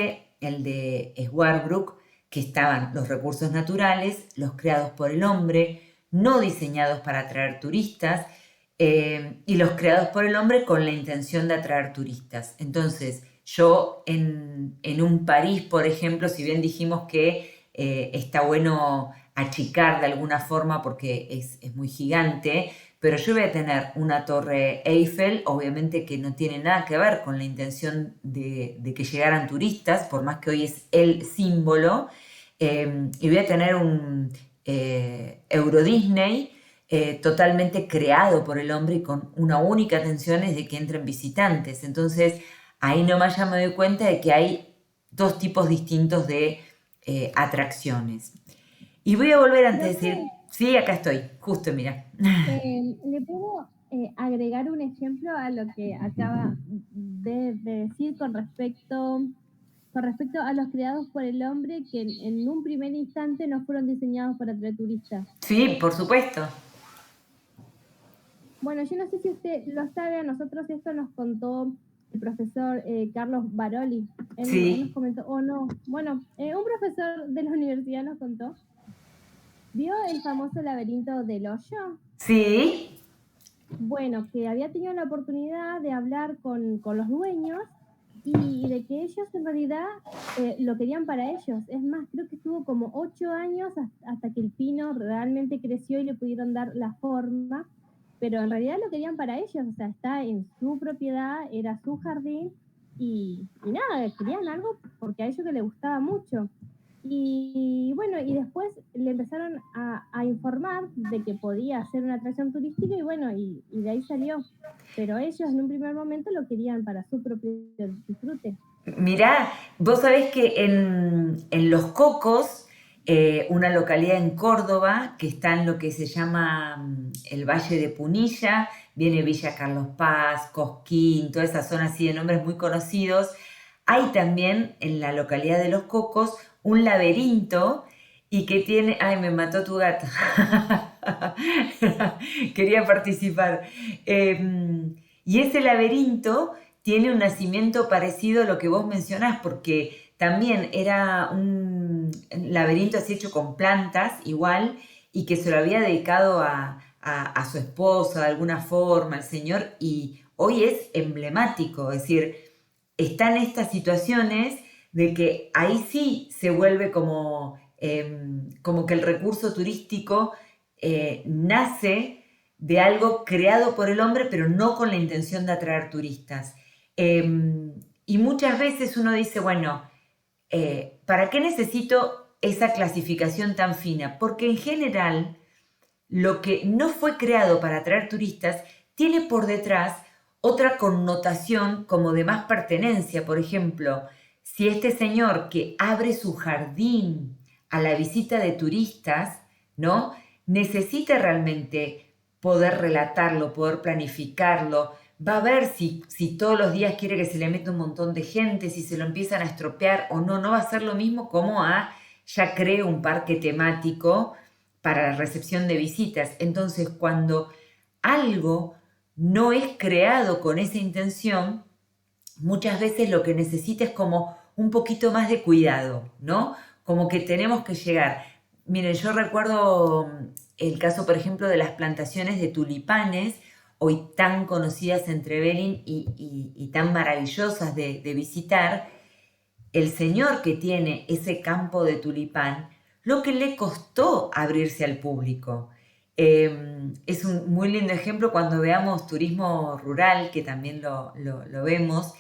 el de Swarbrick, que estaban los recursos naturales, los creados por el hombre, no diseñados para atraer turistas, y los creados por el hombre con la intención de atraer turistas. Entonces, yo en un París, por ejemplo, si bien dijimos que está bueno achicar de alguna forma porque es muy gigante, pero yo voy a tener una torre Eiffel, obviamente que no tiene nada que ver con la intención de que llegaran turistas, por más que hoy es el símbolo, y voy a tener un Euro Disney totalmente creado por el hombre y con una única intención es de que entren visitantes. Entonces, ahí nomás ya me doy cuenta de que hay dos tipos distintos de atracciones. Y voy a volver antes de decir, Profe, sí, acá estoy, justo, mira. ¿le puedo agregar un ejemplo a lo que acaba de decir con respecto a los creados por el hombre que en un primer instante no fueron diseñados para atraer turistas? Sí, por supuesto. Bueno, yo no sé si usted lo sabe, a nosotros esto nos contó el profesor Carlos Baroli. Él nos Sí, comentó, o no, bueno, un profesor de la universidad nos contó. ¿Vio el famoso laberinto del hoyo? sí. Bueno, que había tenido la oportunidad de hablar con los dueños y de que ellos en realidad lo querían para ellos. Es más, creo que estuvo como 8 años hasta que el pino realmente creció y le pudieron dar la forma, pero en realidad lo querían para ellos, o sea, está en su propiedad, era su jardín y nada, querían algo porque a ellos que les gustaba mucho. Y bueno, y después le empezaron a informar de que podía ser una atracción turística y bueno, y de ahí salió. Pero ellos en un primer momento lo querían para su propio disfrute. Mirá, vos sabés que en Los Cocos, una localidad en Córdoba, que está en lo que se llama el Valle de Punilla, viene Villa Carlos Paz, Cosquín, toda esa zona así de nombres muy conocidos, hay también en la localidad de Los Cocos un laberinto y que tiene... Ay, me mató tu gato. Quería participar. Y ese laberinto tiene un nacimiento parecido a lo que vos mencionás, porque también era un laberinto así hecho con plantas, igual, y que se lo había dedicado a su esposa de alguna forma, el señor, y hoy es emblemático, es decir, están estas situaciones de que ahí sí se vuelve como que el recurso turístico nace de algo creado por el hombre, pero no con la intención de atraer turistas. Y muchas veces uno dice, bueno, ¿para qué necesito esa clasificación tan fina? Porque en general lo que no fue creado para atraer turistas tiene por detrás otra connotación como de más pertenencia. Por ejemplo, si este señor que abre su jardín a la visita de turistas, ¿no? Necesita realmente poder relatarlo, poder planificarlo, va a ver si todos los días quiere que se le meta un montón de gente, si se lo empiezan a estropear o no, no va a ser lo mismo como ya creo un parque temático para la recepción de visitas. Entonces, cuando algo no es creado con esa intención, muchas veces lo que necesita es como un poquito más de cuidado, ¿no? Como que tenemos que llegar. Miren, yo recuerdo el caso, por ejemplo, de las plantaciones de tulipanes, hoy tan conocidas entre Belín y tan maravillosas de visitar. El señor que tiene ese campo de tulipán, lo que le costó abrirse al público. Es un muy lindo ejemplo cuando veamos turismo rural, que también lo vemos,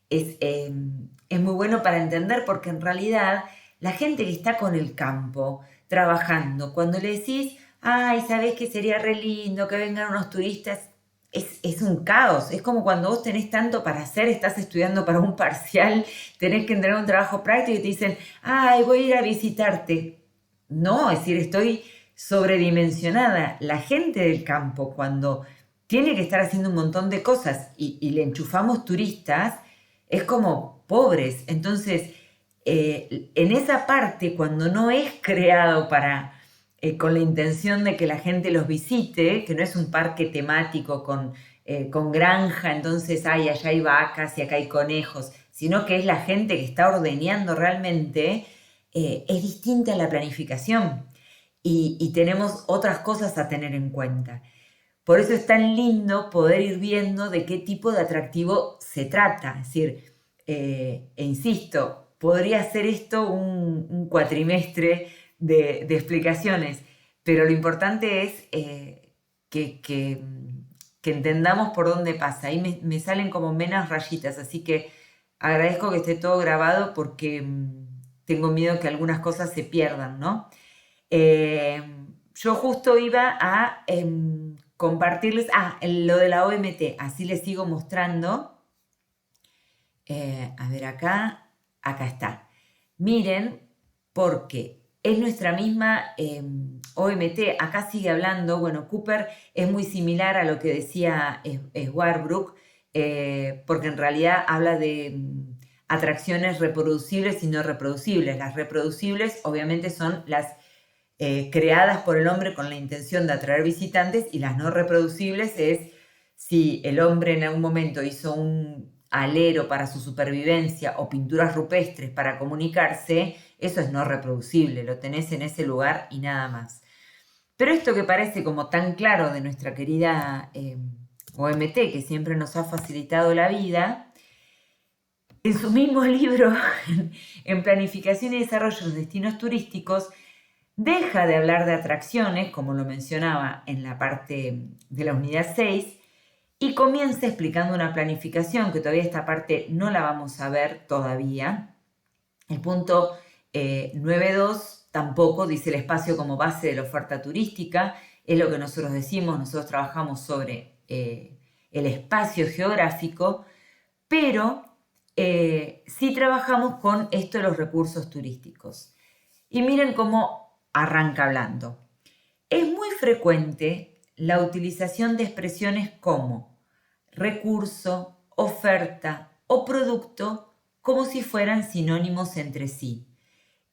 es muy bueno para entender porque en realidad la gente que está con el campo trabajando, cuando le decís, ay, ¿sabés que sería re lindo que vengan unos turistas? Es un caos, es como cuando vos tenés tanto para hacer, estás estudiando para un parcial, tenés que entregar un trabajo práctico y te dicen, ay, voy a ir a visitarte. No, es decir, estoy sobredimensionada. La gente del campo, cuando tiene que estar haciendo un montón de cosas y le enchufamos turistas, es como pobres. Entonces, en esa parte, cuando no es creado con la intención de que la gente los visite, que no es un parque temático con granja, entonces allá hay vacas y acá hay conejos, sino que es la gente que está ordeñando realmente, es distinta a la planificación y tenemos otras cosas a tener en cuenta. Por eso es tan lindo poder ir viendo de qué tipo de atractivo se trata. Es decir, e insisto, podría ser esto un cuatrimestre de explicaciones, pero lo importante es que entendamos por dónde pasa. Ahí me salen como menos rayitas, así que agradezco que esté todo grabado porque tengo miedo que algunas cosas se pierdan, ¿no? Yo justo iba a compartirles, lo de la OMT, así les sigo mostrando. A ver acá está. Miren, porque es nuestra misma OMT, acá sigue hablando, bueno, Cooper es muy similar a lo que decía Swarbrick, porque en realidad habla de atracciones reproducibles y no reproducibles. Las reproducibles obviamente son las creadas por el hombre con la intención de atraer visitantes, y las no reproducibles es si el hombre en algún momento hizo un alero para su supervivencia o pinturas rupestres para comunicarse, eso es no reproducible, lo tenés en ese lugar y nada más. Pero esto que parece como tan claro de nuestra querida OMT, que siempre nos ha facilitado la vida, en su mismo libro, en Planificación y Desarrollo de Destinos Turísticos, deja de hablar de atracciones, como lo mencionaba en la parte de la unidad 6, y comienza explicando una planificación, que todavía esta parte no la vamos a ver todavía. El punto 9.2 tampoco dice el espacio como base de la oferta turística, es lo que nosotros decimos, nosotros trabajamos sobre el espacio geográfico, pero sí trabajamos con esto de los recursos turísticos. Y miren cómo arranca hablando. Es muy frecuente la utilización de expresiones como recurso, oferta o producto como si fueran sinónimos entre sí,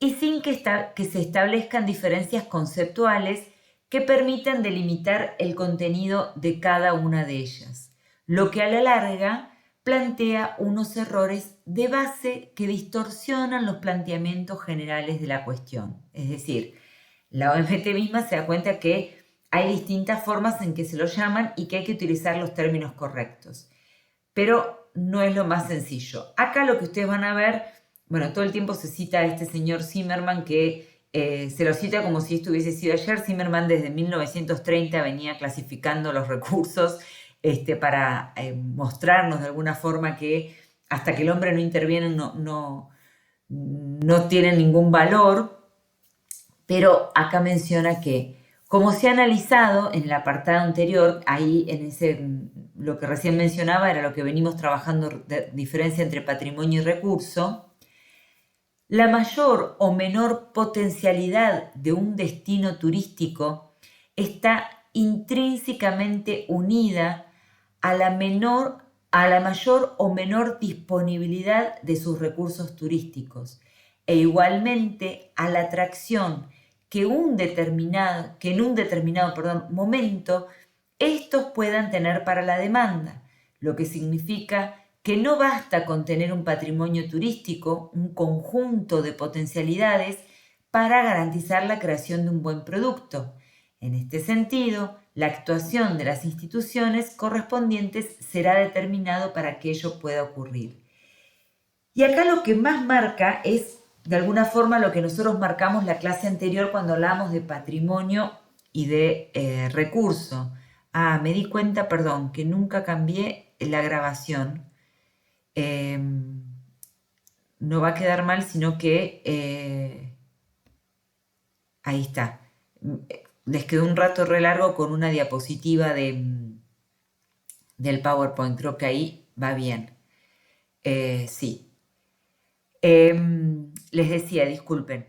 y sin que se establezcan diferencias conceptuales que permitan delimitar el contenido de cada una de ellas, lo que a la larga plantea unos errores de base que distorsionan los planteamientos generales de la cuestión. Es decir, la OMT misma se da cuenta que hay distintas formas en que se lo llaman y que hay que utilizar los términos correctos. Pero no es lo más sencillo. Acá lo que ustedes van a ver, bueno, todo el tiempo se cita a este señor Zimmerman, que se lo cita como si esto hubiese sido ayer. Zimmerman desde 1930 venía clasificando los recursos para mostrarnos de alguna forma que hasta que el hombre no interviene no tienen ningún valor. Pero acá menciona que, como se ha analizado en el apartado anterior, ahí lo que recién mencionaba era lo que venimos trabajando, de diferencia entre patrimonio y recurso, la mayor o menor potencialidad de un destino turístico está intrínsecamente unida a la mayor o menor disponibilidad de sus recursos turísticos, e igualmente a la atracción que en un determinado momento estos puedan tener para la demanda, lo que significa que no basta con tener un patrimonio turístico, un conjunto de potencialidades para garantizar la creación de un buen producto. En este sentido, la actuación de las instituciones correspondientes será determinado para que ello pueda ocurrir. Y acá lo que más marca es, de alguna forma, lo que nosotros marcamos la clase anterior cuando hablábamos de patrimonio y de recurso. Me di cuenta, perdón, que nunca cambié la grabación. No va a quedar mal, sino que ahí está. Les quedó un rato re largo con una diapositiva del PowerPoint. Creo que ahí va bien. Sí. Les decía, disculpen,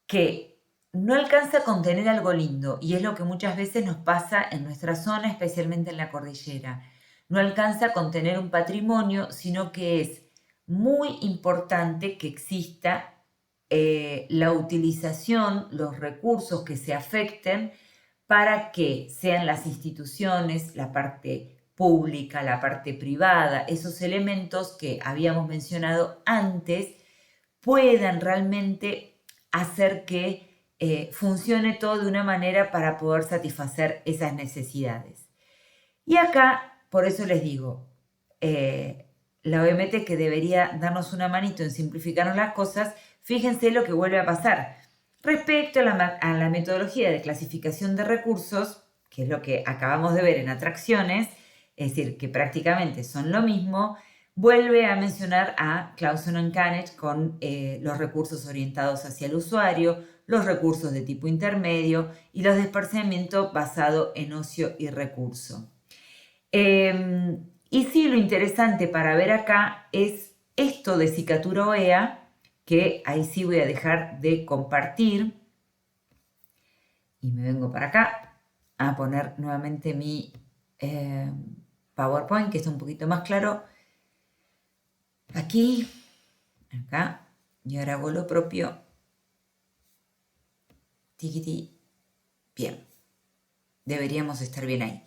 que no alcanza a contener algo lindo, y es lo que muchas veces nos pasa en nuestra zona, especialmente en la cordillera. No alcanza a contener un patrimonio, sino que es muy importante que exista la utilización, los recursos que se afecten para que sean las instituciones, la parte pública, la parte privada, esos elementos que habíamos mencionado antes, puedan realmente hacer que funcione todo de una manera para poder satisfacer esas necesidades. Y acá, por eso les digo, la OMT, que debería darnos una manito en simplificarnos las cosas, fíjense lo que vuelve a pasar. Respecto a la metodología de clasificación de recursos, que es lo que acabamos de ver en atracciones, es decir, que prácticamente son lo mismo, vuelve a mencionar a Clauson y Canet con los recursos orientados hacia el usuario, los recursos de tipo intermedio y los de esparcimiento basado en ocio y recurso. Y sí, lo interesante para ver acá es esto de cicatura OEA, que ahí sí voy a dejar de compartir y me vengo para acá a poner nuevamente mi PowerPoint, que está un poquito más claro. Aquí, acá, y ahora hago lo propio. Tiquití. Bien, deberíamos estar bien ahí.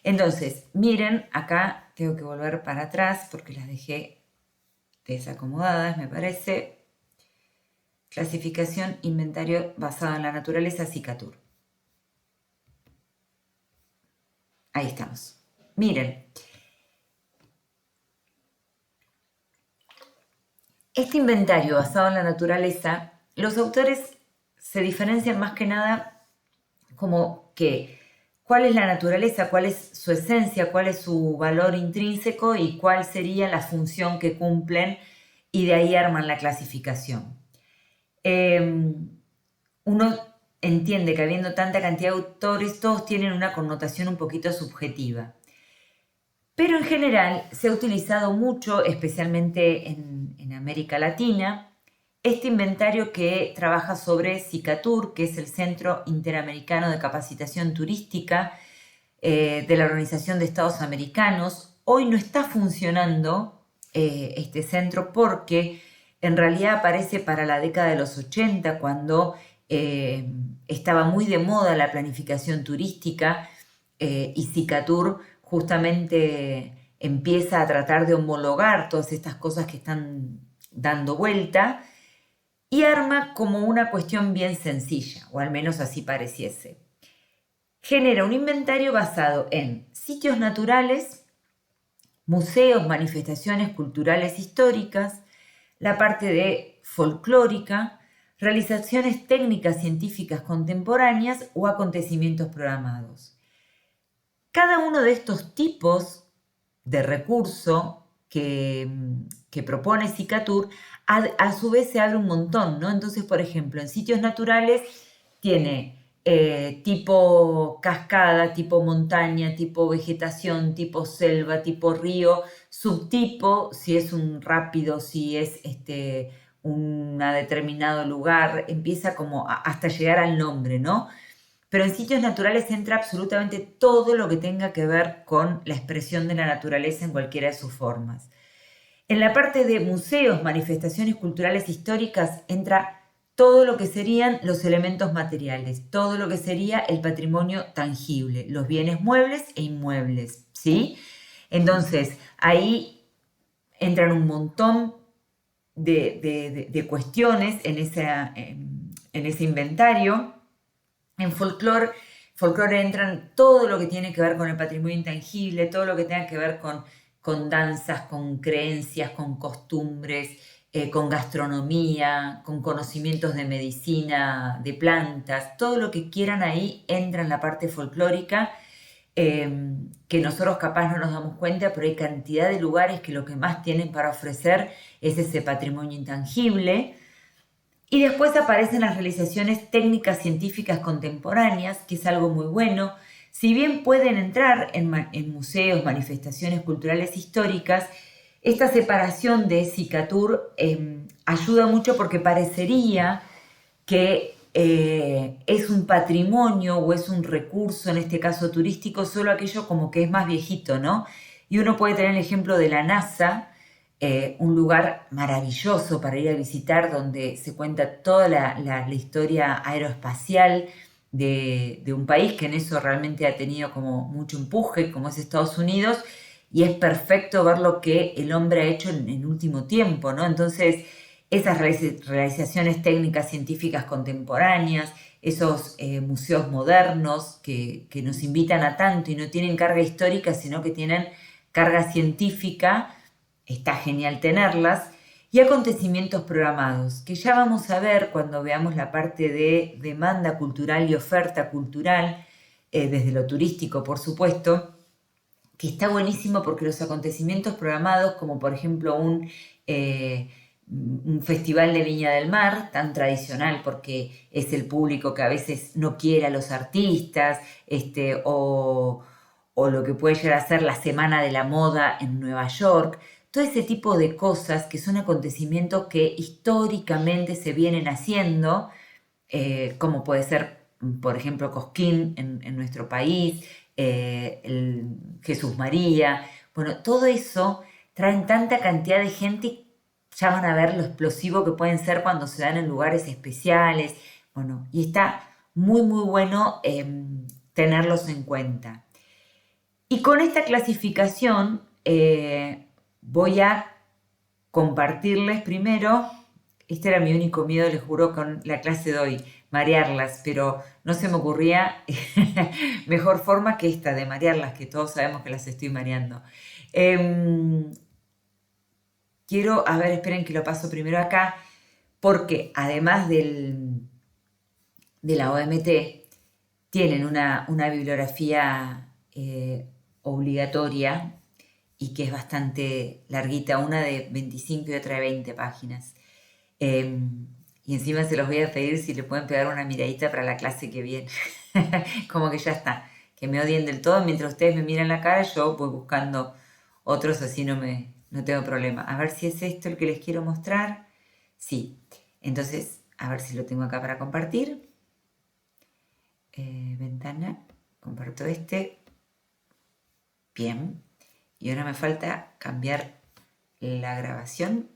Entonces, miren, acá tengo que volver para atrás porque las dejé desacomodadas, me parece. Clasificación, inventario basado en la naturaleza, Cicatur. Ahí estamos. Miren. Este inventario basado en la naturaleza, los autores se diferencian más que nada como que cuál es la naturaleza, cuál es su esencia, cuál es su valor intrínseco y cuál sería la función que cumplen, y de ahí arman la clasificación. Uno entiende que habiendo tanta cantidad de autores, todos tienen una connotación un poquito subjetiva. Pero en general se ha utilizado mucho, especialmente en América Latina, este inventario que trabaja sobre Cicatur, que es el Centro Interamericano de Capacitación Turística de la Organización de Estados Americanos. Hoy no está funcionando este centro porque en realidad aparece para la década de los 80, cuando estaba muy de moda la planificación turística y Cicatur justamente empieza a tratar de homologar todas estas cosas que están dando vuelta y arma como una cuestión bien sencilla, o al menos así pareciese. Genera un inventario basado en sitios naturales, museos, manifestaciones culturales históricas, la parte de folclórica, realizaciones técnicas científicas contemporáneas o acontecimientos programados. Cada uno de estos tipos de recurso que propone Cicatur, a su vez se abre un montón, ¿no? Entonces, por ejemplo, en sitios naturales tiene tipo cascada, tipo montaña, tipo vegetación, tipo selva, tipo río, subtipo, si es un rápido, si es un determinado lugar, empieza como hasta llegar al nombre, ¿no? Pero en sitios naturales entra absolutamente todo lo que tenga que ver con la expresión de la naturaleza en cualquiera de sus formas. En la parte de museos, manifestaciones culturales históricas, entra todo lo que serían los elementos materiales, todo lo que sería el patrimonio tangible, los bienes muebles e inmuebles, ¿sí? Entonces, ahí entran un montón de cuestiones en ese inventario. En folclore entran todo lo que tiene que ver con el patrimonio intangible, todo lo que tenga que ver con danzas, con creencias, con costumbres, con gastronomía, con conocimientos de medicina, de plantas, todo lo que quieran ahí entra en la parte folclórica, que nosotros capaz no nos damos cuenta, pero hay cantidad de lugares que lo que más tienen para ofrecer es ese patrimonio intangible. Y después aparecen las realizaciones técnicas científicas contemporáneas, que es algo muy bueno. Si bien pueden entrar en museos, manifestaciones culturales históricas, esta separación de Cicatur ayuda mucho porque parecería que es un patrimonio o es un recurso, en este caso turístico, solo aquello como que es más viejito, ¿no? Y uno puede tener el ejemplo de la NASA, un lugar maravilloso para ir a visitar donde se cuenta toda la historia aeroespacial de un país que en eso realmente ha tenido como mucho empuje, como es Estados Unidos, y es perfecto ver lo que el hombre ha hecho en último tiempo, ¿no? Entonces, esas realizaciones técnicas científicas contemporáneas, esos museos modernos que nos invitan a tanto y no tienen carga histórica, sino que tienen carga científica, está genial tenerlas, y acontecimientos programados, que ya vamos a ver cuando veamos la parte de demanda cultural y oferta cultural, desde lo turístico, por supuesto, que está buenísimo porque los acontecimientos programados, como por ejemplo un festival de Viña del Mar, tan tradicional porque es el público que a veces no quiere a los artistas, o lo que puede llegar a ser la Semana de la Moda en Nueva York, todo ese tipo de cosas que son acontecimientos que históricamente se vienen haciendo, como puede ser, por ejemplo, Cosquín en nuestro país, el Jesús María. Bueno, todo eso traen tanta cantidad de gente, ya van a ver lo explosivo que pueden ser cuando se dan en lugares especiales. Bueno, y está muy, muy bueno tenerlos en cuenta. Y con esta clasificación voy a compartirles primero, este era mi único miedo, les juro, con la clase de hoy, marearlas, pero no se me ocurría mejor forma que esta de marearlas, que todos sabemos que las estoy mareando. Quiero, a ver, esperen que lo paso primero acá, porque además de la OMT, tienen una bibliografía obligatoria y que es bastante larguita, una de 25 y otra de 20 páginas. Y encima se los voy a pedir si le pueden pegar una miradita para la clase que viene. Como que ya está, que me odien del todo, mientras ustedes me miran la cara, yo voy buscando otros, así no tengo problema. A ver si es esto el que les quiero mostrar. Sí, entonces, a ver si lo tengo acá para compartir. Ventana, comparto este. Bien, y ahora me falta cambiar la grabación.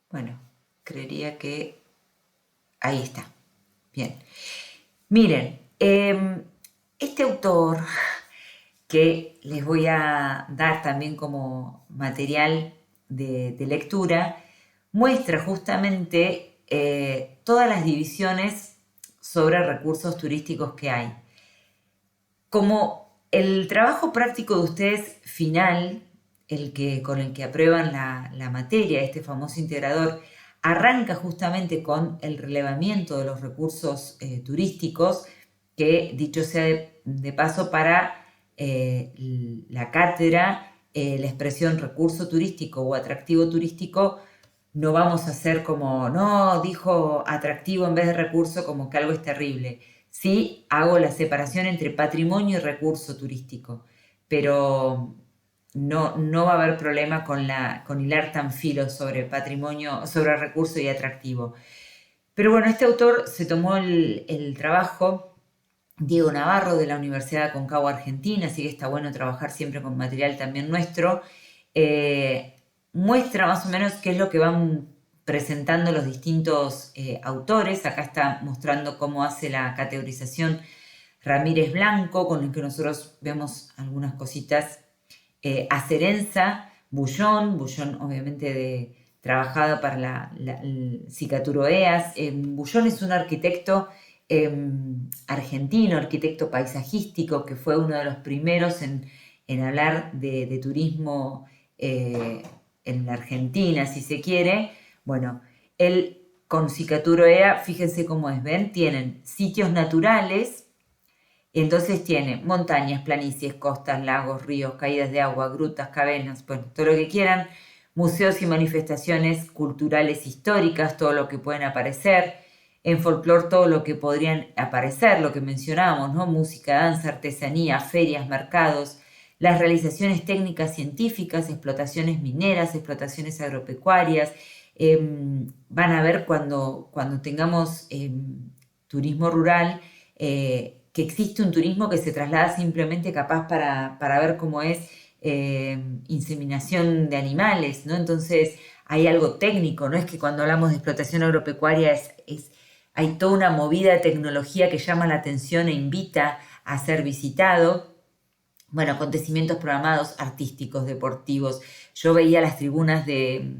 Bueno, creería que ahí está. Bien. Miren, este autor que les voy a dar también como material de lectura, muestra justamente todas las divisiones sobre recursos turísticos que hay. Como el trabajo práctico de ustedes final, con el que aprueban la materia, este famoso integrador, arranca justamente con el relevamiento de los recursos turísticos, que dicho sea de paso para la cátedra, la expresión recurso turístico o atractivo turístico, no vamos a hacer como, no, dijo atractivo en vez de recurso, como que algo es terrible. Sí, hago la separación entre patrimonio y recurso turístico, pero no va a haber problema con hilar tan filo sobre patrimonio, sobre recurso y atractivo. Pero bueno, este autor se tomó el trabajo, Diego Navarro, de la Universidad de Aconcagua, Argentina, así que está bueno trabajar siempre con material también nuestro. Muestra más o menos qué es lo que van presentando los distintos autores. Acá está mostrando cómo hace la categorización Ramírez Blanco, con el que nosotros vemos algunas cositas. Acerenza, Bullón obviamente trabajado para el Cicaturo EAS. Bullón es un arquitecto argentino, arquitecto paisajístico, que fue uno de los primeros en hablar de turismo en la Argentina, si se quiere. Bueno, él con Cicaturo EA, fíjense cómo es, ¿ven? Tienen sitios naturales, entonces tiene montañas, planicies, costas, lagos, ríos, caídas de agua, grutas, cavernas, bueno, todo lo que quieran, museos y manifestaciones culturales históricas, todo lo que pueden aparecer, en folclore todo lo que podrían aparecer, lo que mencionábamos, ¿no? Música, danza, artesanía, ferias, mercados, las realizaciones técnicas científicas, explotaciones mineras, explotaciones agropecuarias. Van a ver cuando tengamos turismo rural, que existe un turismo que se traslada simplemente capaz para ver cómo es inseminación de animales, ¿no? Entonces hay algo técnico, no es que cuando hablamos de explotación agropecuaria hay toda una movida de tecnología que llama la atención e invita a ser visitado. Bueno, acontecimientos programados, artísticos, deportivos. Yo veía las tribunas de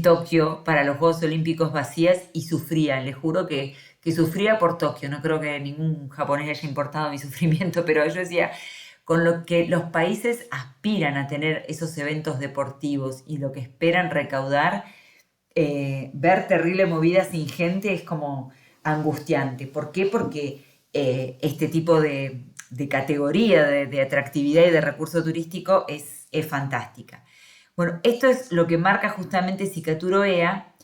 Tokio para los Juegos Olímpicos vacías y sufría, les juro que sufría por Tokio. No creo que ningún japonés haya importado mi sufrimiento, pero yo decía, con lo que los países aspiran a tener esos eventos deportivos y lo que esperan recaudar, ver terrible movida sin gente es como angustiante. ¿Por qué? Porque este tipo de categoría de atractividad y de recurso turístico es fantástica. Bueno, esto es lo que marca justamente Cicatur Oea.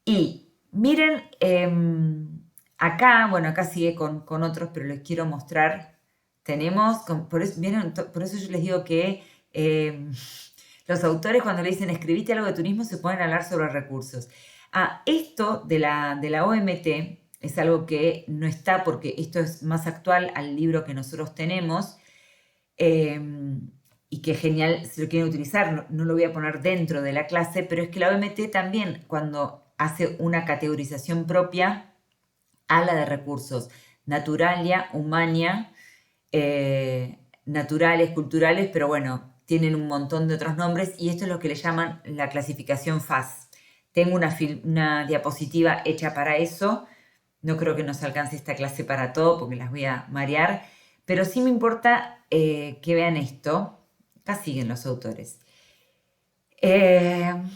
Y miren, acá, bueno, acá sigue con otros, pero les quiero mostrar. Tenemos, por eso yo les digo que los autores cuando le dicen escribite algo de turismo se pueden hablar sobre recursos. Esto de la OMT es algo que no está porque esto es más actual al libro que nosotros tenemos y que genial si lo quieren utilizar, no lo voy a poner dentro de la clase, pero es que la OMT también cuando hace una categorización propia habla de recursos naturalia, humania, naturales, culturales, pero bueno, tienen un montón de otros nombres y esto es lo que le llaman la clasificación FAS. Tengo una diapositiva hecha para eso, no creo que nos alcance esta clase para todo porque las voy a marear, pero sí me importa que vean esto. Acá siguen los autores. Quiero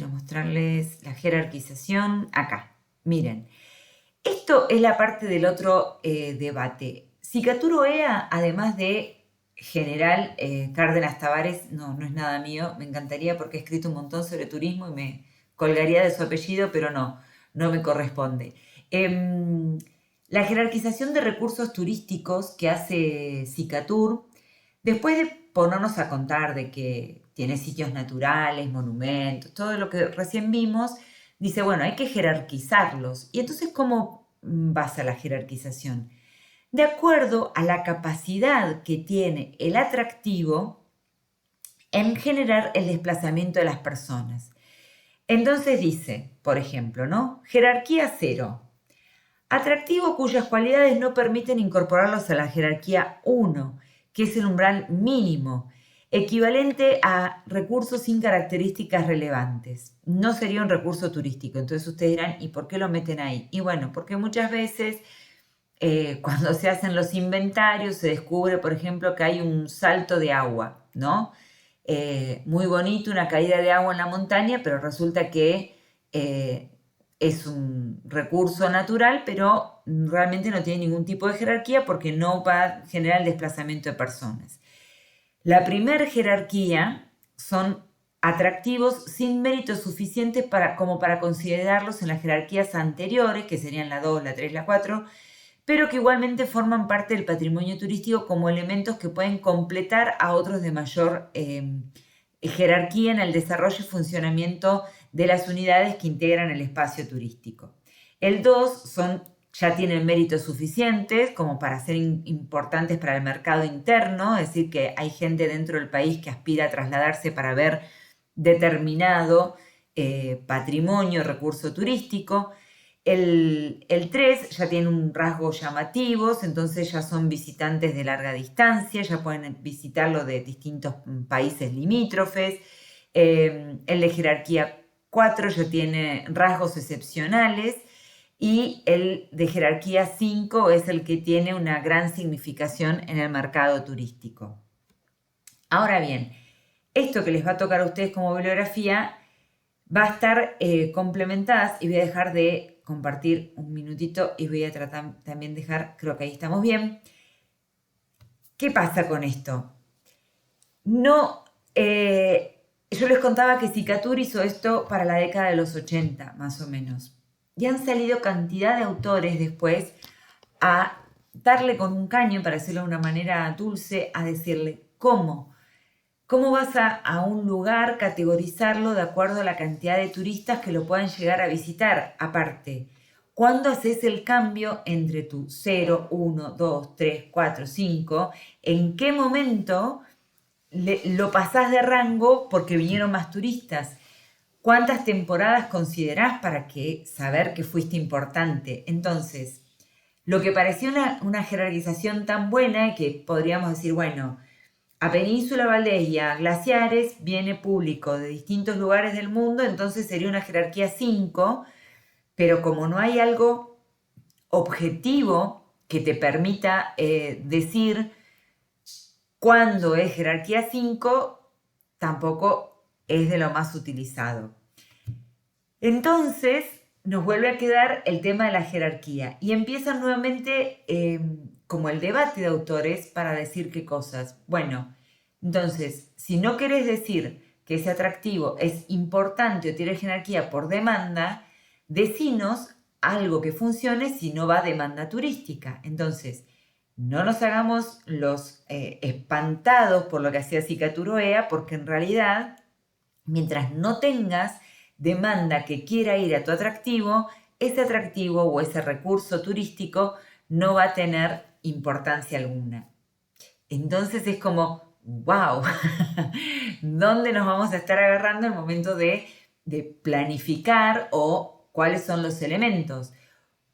mostrarles la jerarquización. Acá, miren. Esto es la parte del otro debate. Cicatur Oea, además de general Cárdenas Tavares, no es nada mío, me encantaría porque he escrito un montón sobre turismo y me colgaría de su apellido, pero no me corresponde. La jerarquización de recursos turísticos que hace Cicatur, después de ponernos a contar de que tiene sitios naturales, monumentos, todo lo que recién vimos, dice, bueno, hay que jerarquizarlos. ¿Y entonces cómo basa la jerarquización? De acuerdo a la capacidad que tiene el atractivo en generar el desplazamiento de las personas. Entonces dice, por ejemplo, ¿no? Jerarquía 0. Atractivo cuyas cualidades no permiten incorporarlos a la jerarquía 1, que es el umbral mínimo, equivalente a recursos sin características relevantes. No sería un recurso turístico. Entonces ustedes dirán, ¿y por qué lo meten ahí? Y bueno, porque muchas veces cuando se hacen los inventarios se descubre, por ejemplo, que hay un salto de agua, ¿no? Muy bonito, una caída de agua en la montaña, pero resulta que es un recurso natural, pero realmente no tiene ningún tipo de jerarquía porque no va a generar el desplazamiento de personas. La primera jerarquía son atractivos sin méritos suficientes como para considerarlos en las jerarquías anteriores, que serían la 2, la 3, la 4, pero que igualmente forman parte del patrimonio turístico como elementos que pueden completar a otros de mayor jerarquía en el desarrollo y funcionamiento de las unidades que integran el espacio turístico. El 2 ya tienen méritos suficientes como para ser importantes para el mercado interno, es decir, que hay gente dentro del país que aspira a trasladarse para ver determinado patrimonio, recurso turístico. El 3 ya tiene un rasgo llamativos, entonces ya son visitantes de larga distancia, ya pueden visitarlo de distintos países limítrofes. El de jerarquía 4 ya tiene rasgos excepcionales y el de jerarquía 5 es el que tiene una gran significación en el mercado turístico. Ahora bien, esto que les va a tocar a ustedes como bibliografía va a estar complementadas y voy a dejar de compartir un minutito y voy a tratar también de dejar, creo que ahí estamos bien. ¿Qué pasa con esto? Yo les contaba que Cicatur hizo esto para la década de los 80, más o menos. Y han salido cantidad de autores después a darle con un caño, para decirlo de una manera dulce, a decirle cómo vas a un lugar, categorizarlo de acuerdo a la cantidad de turistas que lo puedan llegar a visitar. Aparte, ¿cuándo haces el cambio entre tu 0, 1, 2, 3, 4, 5? ¿En qué momento lo pasás de rango porque vinieron más turistas? ¿Cuántas temporadas considerás para saber que fuiste importante? Entonces, lo que parecía una jerarquización tan buena que podríamos decir, bueno, a Península Valdés y a Glaciares viene público de distintos lugares del mundo, entonces sería una jerarquía 5, pero como no hay algo objetivo que te permita decir cuándo es jerarquía 5, tampoco es de lo más utilizado. Entonces nos vuelve a quedar el tema de la jerarquía y empieza nuevamente como el debate de autores para decir qué cosas. Bueno, entonces, si no querés decir que ese atractivo es importante o tiene jerarquía por demanda, decinos algo que funcione si no va a demanda turística. Entonces, no nos hagamos los espantados por lo que hacía Cicaturoea, porque en realidad, mientras no tengas demanda que quiera ir a tu atractivo, ese atractivo o ese recurso turístico no va a tener importancia alguna. Entonces es como, wow, ¿dónde nos vamos a estar agarrando en el momento de planificar o cuáles son los elementos?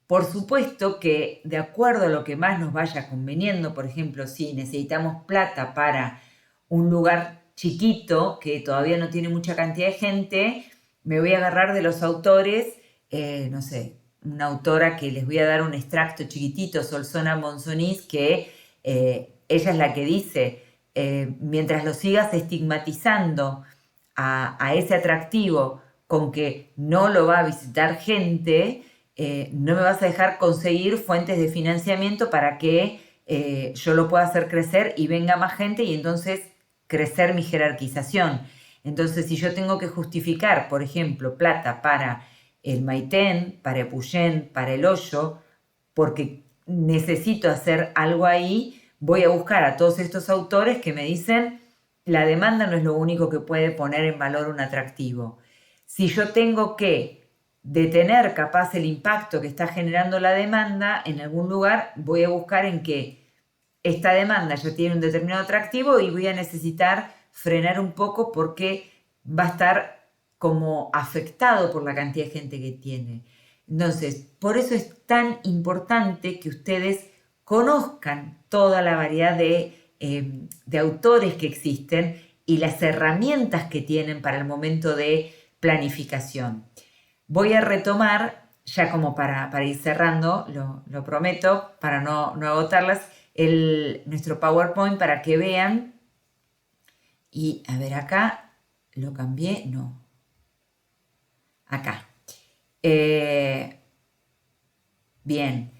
Por supuesto que de acuerdo a lo que más nos vaya conveniendo, por ejemplo, si necesitamos plata para un lugar chiquito que todavía no tiene mucha cantidad de gente, me voy a agarrar de los autores, no sé, una autora que les voy a dar un extracto chiquitito, Solsona Monzonís, que ella es la que dice, mientras lo sigas estigmatizando a ese atractivo con que no lo va a visitar gente, no me vas a dejar conseguir fuentes de financiamiento para que yo lo pueda hacer crecer y venga más gente y entonces crecer mi jerarquización. Entonces, si yo tengo que justificar, por ejemplo, plata para el Maitén, para Epuyén, para el Hoyo, porque necesito hacer algo ahí, voy a buscar a todos estos autores que me dicen la demanda no es lo único que puede poner en valor un atractivo. Si yo tengo que detener capaz el impacto que está generando la demanda en algún lugar, voy a buscar en que esta demanda ya tiene un determinado atractivo y voy a necesitar frenar un poco porque va a estar como afectado por la cantidad de gente que tiene. Entonces, por eso es tan importante que ustedes conozcan toda la variedad de autores que existen y las herramientas que tienen para el momento de planificación. Voy a retomar, ya como para ir cerrando, lo prometo, para no agotarlas, nuestro PowerPoint para que vean. Y a ver, acá lo cambié, no. Acá. Bien.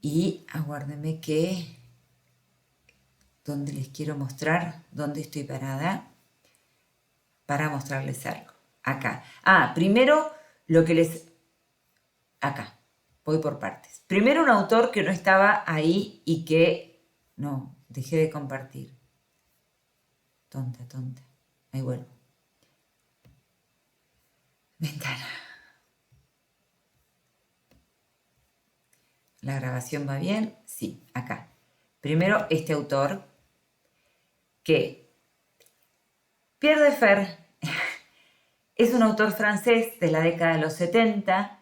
Y aguárdenme que, ¿dónde les quiero mostrar? ¿Dónde estoy parada? Para mostrarles algo. Acá. Primero lo que acá, voy por partes. Primero un autor que no estaba ahí y que, no, dejé de compartir. Tonta. Ahí vuelvo. Ventana. ¿La grabación va bien? Sí, acá. Primero este autor que Pierre de Fère es un autor francés de la década de los 70,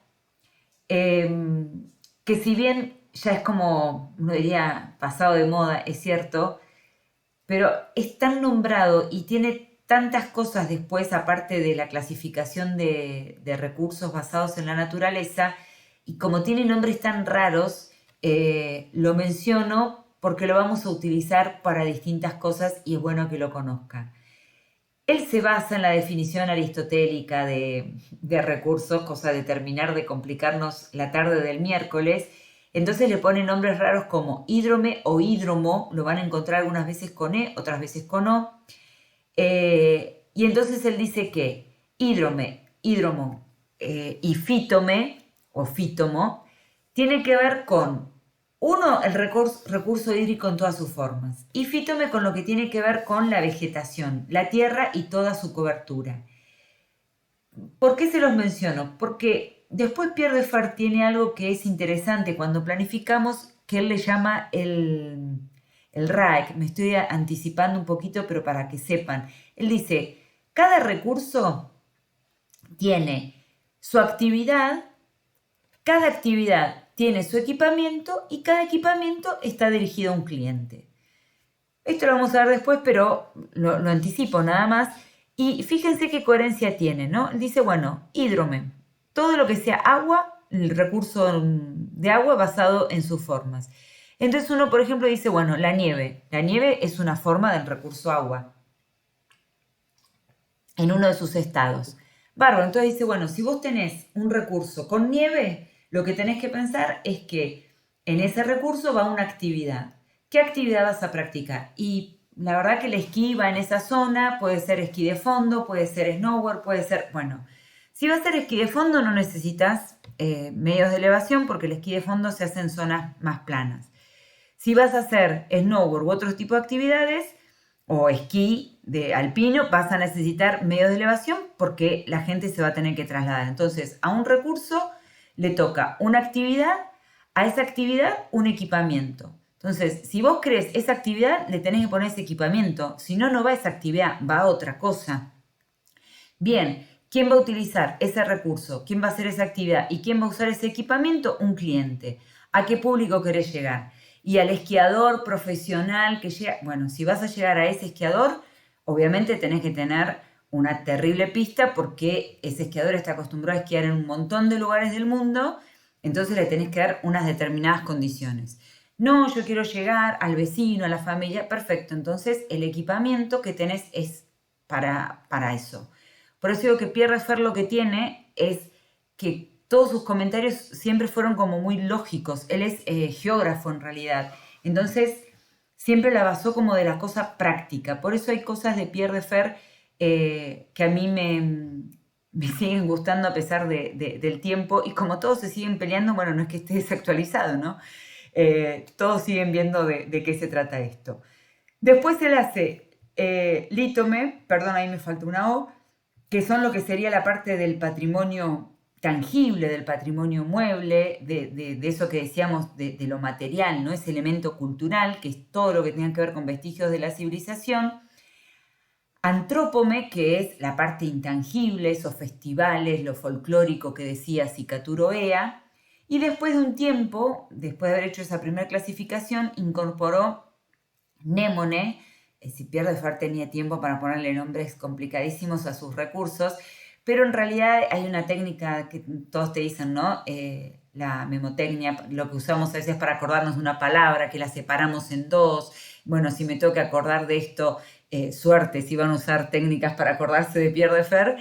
que si bien ya es como, uno diría, pasado de moda, es cierto, pero es tan nombrado y tiene tantas cosas después, aparte de la clasificación de recursos basados en la naturaleza, y como tiene nombres tan raros, lo menciono porque lo vamos a utilizar para distintas cosas y es bueno que lo conozcan. Él se basa en la definición aristotélica de recursos, cosa de terminar de complicarnos la tarde del miércoles. Entonces le pone nombres raros como hídrome o hídromo, lo van a encontrar algunas veces con E, otras veces con O. Y entonces él dice que hídrome, hídromo y fítome o fítomo tiene que ver con, uno, el recurso hídrico en todas sus formas, y fítome con lo que tiene que ver con la vegetación, la tierra y toda su cobertura. ¿Por qué se los menciono? Porque después Pierre Defar tiene algo que es interesante cuando planificamos, que él le llama el RAEC. Me estoy anticipando un poquito, pero para que sepan. Él dice, cada recurso tiene su actividad, cada actividad tiene su equipamiento y cada equipamiento está dirigido a un cliente. Esto lo vamos a ver después, pero lo anticipo nada más. Y fíjense qué coherencia tiene, ¿no? Dice, bueno, hidrome, todo lo que sea agua, el recurso de agua basado en sus formas. Entonces uno, por ejemplo, dice, bueno, la nieve es una forma del recurso agua en uno de sus estados. Bárbaro, entonces dice, bueno, si vos tenés un recurso con nieve, lo que tenés que pensar es que en ese recurso va una actividad. ¿Qué actividad vas a practicar? Y la verdad que el esquí va en esa zona, puede ser esquí de fondo, puede ser snowboard, puede ser, bueno, si va a ser esquí de fondo no necesitas medios de elevación porque el esquí de fondo se hace en zonas más planas. Si vas a hacer snowboard u otro tipo de actividades o esquí de alpino, vas a necesitar medios de elevación porque la gente se va a tener que trasladar. Entonces, a un recurso le toca una actividad, a esa actividad un equipamiento. Entonces, si vos crees esa actividad, le tenés que poner ese equipamiento. Si no, no va a esa actividad, va a otra cosa. Bien, ¿quién va a utilizar ese recurso? ¿Quién va a hacer esa actividad? ¿Y quién va a usar ese equipamiento? Un cliente. ¿A qué público querés llegar? Y al esquiador profesional que llega... Bueno, si vas a llegar a ese esquiador, obviamente tenés que tener una terrible pista porque ese esquiador está acostumbrado a esquiar en un montón de lugares del mundo, entonces le tenés que dar unas determinadas condiciones. No, yo quiero llegar al vecino, a la familia, perfecto, entonces el equipamiento que tenés es para eso. Por eso digo que Pierre Defar lo que tiene es que todos sus comentarios siempre fueron como muy lógicos. Él es geógrafo en realidad. Entonces, siempre la basó como de la cosa práctica. Por eso hay cosas de Pierre Defar que a mí me siguen gustando a pesar del tiempo. Y como todos se siguen peleando, bueno, no es que esté desactualizado, ¿no? Todos siguen viendo de qué se trata esto. Después él hace lítome, perdón, ahí me falta una O, que son lo que sería la parte del patrimonio tangible, del patrimonio mueble, de eso que decíamos de lo material, ¿no? Ese elemento cultural, que es todo lo que tenga que ver con vestigios de la civilización. Antrópome, que es la parte intangible, esos festivales, lo folclórico que decía Cicaturo Ea. Y después de un tiempo, después de haber hecho esa primera clasificación, incorporó Némone. Si Pierre Defar tenía tiempo para ponerle nombres complicadísimos a sus recursos, pero en realidad hay una técnica que todos te dicen, ¿no? La memotecnia, lo que usamos a veces para acordarnos de una palabra, que la separamos en dos. Bueno, si me tengo que acordar de esto, suerte, si van a usar técnicas para acordarse de Pierre Defar.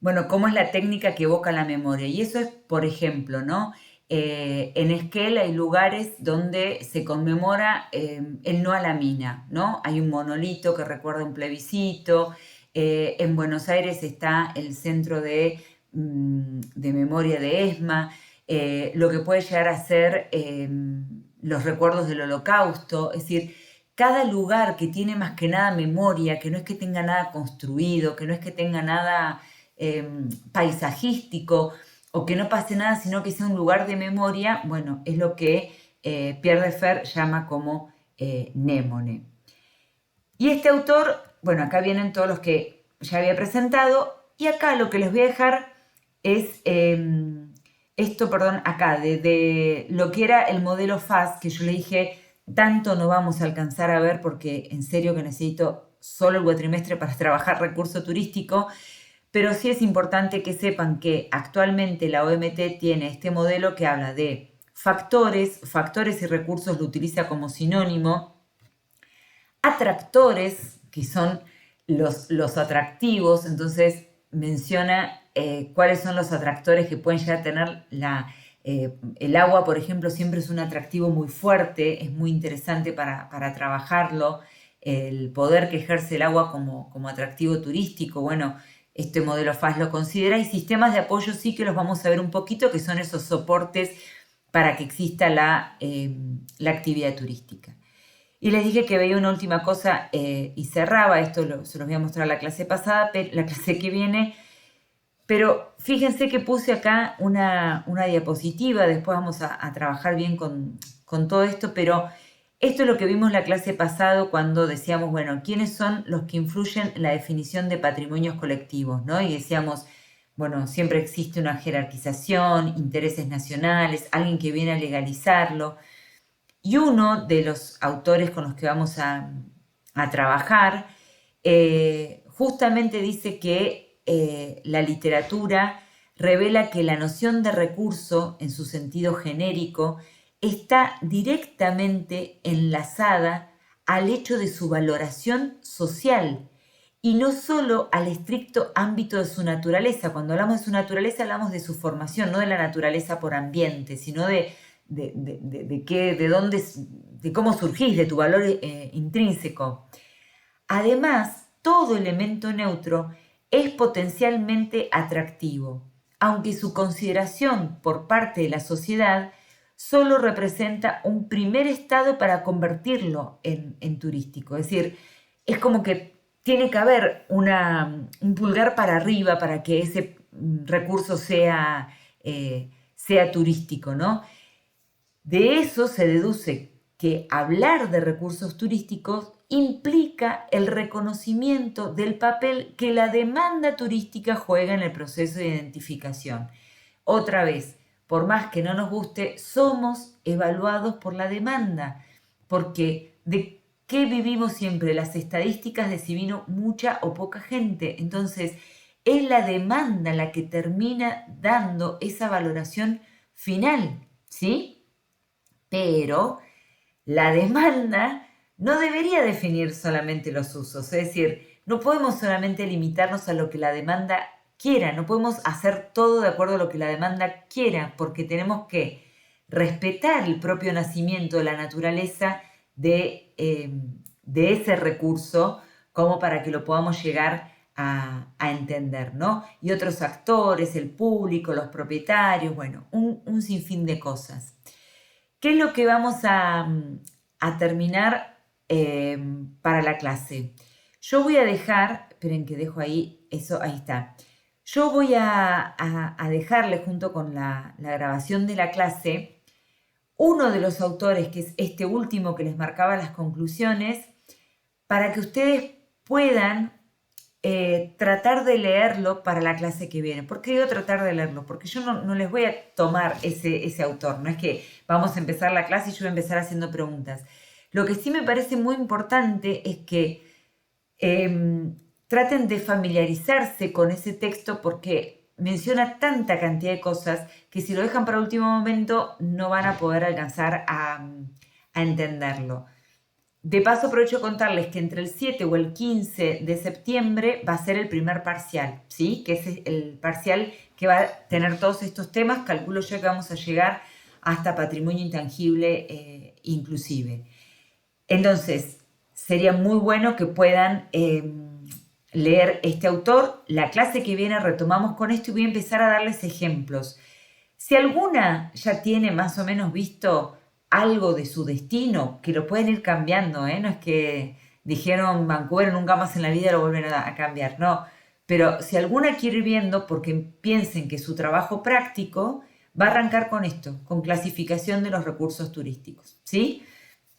Bueno, ¿cómo es la técnica que evoca la memoria? Y eso es, por ejemplo, ¿no? En Esquel hay lugares donde se conmemora el no a la mina, ¿no? Hay un monolito que recuerda un plebiscito. En Buenos Aires está el centro de memoria de ESMA, lo que puede llegar a ser los recuerdos del Holocausto. Es decir, cada lugar que tiene más que nada memoria, que no es que tenga nada construido, que no es que tenga nada paisajístico, o que no pase nada, sino que sea un lugar de memoria, bueno, es lo que Pierre Defar llama como Némone. Y este autor, bueno, acá vienen todos los que ya había presentado, y acá lo que les voy a dejar es esto, perdón, acá, de lo que era el modelo FAS, que yo le dije, tanto no vamos a alcanzar a ver, porque en serio que necesito solo el cuatrimestre para trabajar recurso turístico, pero sí es importante que sepan que actualmente la OMT tiene este modelo que habla de factores y recursos lo utiliza como sinónimo, atractores, que son los atractivos, entonces menciona cuáles son los atractores que pueden llegar a tener el agua, por ejemplo, siempre es un atractivo muy fuerte, es muy interesante para trabajarlo, el poder que ejerce el agua como atractivo turístico, bueno, este modelo FAS lo considera, y sistemas de apoyo sí que los vamos a ver un poquito, que son esos soportes para que exista la actividad turística. Y les dije que veía una última cosa y cerraba, esto se los voy a mostrar la clase pasada, pero la clase que viene, Pero fíjense que puse acá una diapositiva, después vamos a trabajar bien con todo esto, pero esto es lo que vimos la clase pasado cuando decíamos, bueno, ¿quiénes son los que influyen en la definición de patrimonios colectivos? ¿No? Y decíamos, bueno, siempre existe una jerarquización, intereses nacionales, alguien que viene a legalizarlo. Y uno de los autores con los que vamos a trabajar justamente dice que la literatura revela que la noción de recurso, en su sentido genérico, está directamente enlazada al hecho de su valoración social y no solo al estricto ámbito de su naturaleza. Cuando hablamos de su naturaleza hablamos de su formación, no de la naturaleza por ambiente, sino de cómo surgís, de tu valor intrínseco. Además, todo elemento neutro es potencialmente atractivo, aunque su consideración por parte de la sociedad solo representa un primer estado para convertirlo en turístico. Es decir, es como que tiene que haber un pulgar para arriba para que ese recurso sea turístico, ¿no? De eso se deduce que hablar de recursos turísticos implica el reconocimiento del papel que la demanda turística juega en el proceso de identificación. Otra vez, por más que no nos guste, somos evaluados por la demanda, porque ¿de qué vivimos siempre? Las estadísticas de si vino mucha o poca gente. Entonces, es la demanda la que termina dando esa valoración final, ¿sí? Pero la demanda no debería definir solamente los usos, es decir, no podemos solamente limitarnos a lo que la demanda quiera, no podemos hacer todo de acuerdo a lo que la demanda quiera, porque tenemos que respetar el propio nacimiento de la naturaleza de ese recurso como para que lo podamos llegar a entender, ¿no? Y otros actores, el público, los propietarios, bueno, un sinfín de cosas. ¿Qué es lo que vamos a terminar para la clase? Yo voy a dejar, esperen que dejo ahí, eso, ahí está. Yo voy a dejarle junto con la grabación de la clase uno de los autores, que es este último que les marcaba las conclusiones, para que ustedes puedan tratar de leerlo para la clase que viene. ¿Por qué digo tratar de leerlo? Porque yo no les voy a tomar ese autor, no es que vamos a empezar la clase y yo voy a empezar haciendo preguntas. Lo que sí me parece muy importante es que traten de familiarizarse con ese texto porque menciona tanta cantidad de cosas que si lo dejan para último momento no van a poder alcanzar a entenderlo. De paso aprovecho de contarles que entre el 7 o el 15 de septiembre va a ser el primer parcial, ¿sí? Que es el parcial que va a tener todos estos temas. Calculo yo que vamos a llegar hasta patrimonio intangible inclusive. Entonces, sería muy bueno que puedan leer este autor. La clase que viene retomamos con esto y voy a empezar a darles ejemplos. Si alguna ya tiene más o menos visto algo de su destino, que lo pueden ir cambiando, ¿eh? No es que dijeron Vancouver nunca más en la vida lo vuelven a cambiar, no. Pero si alguna quiere ir viendo, porque piensen que su trabajo práctico va a arrancar con esto, con clasificación de los recursos turísticos, ¿sí?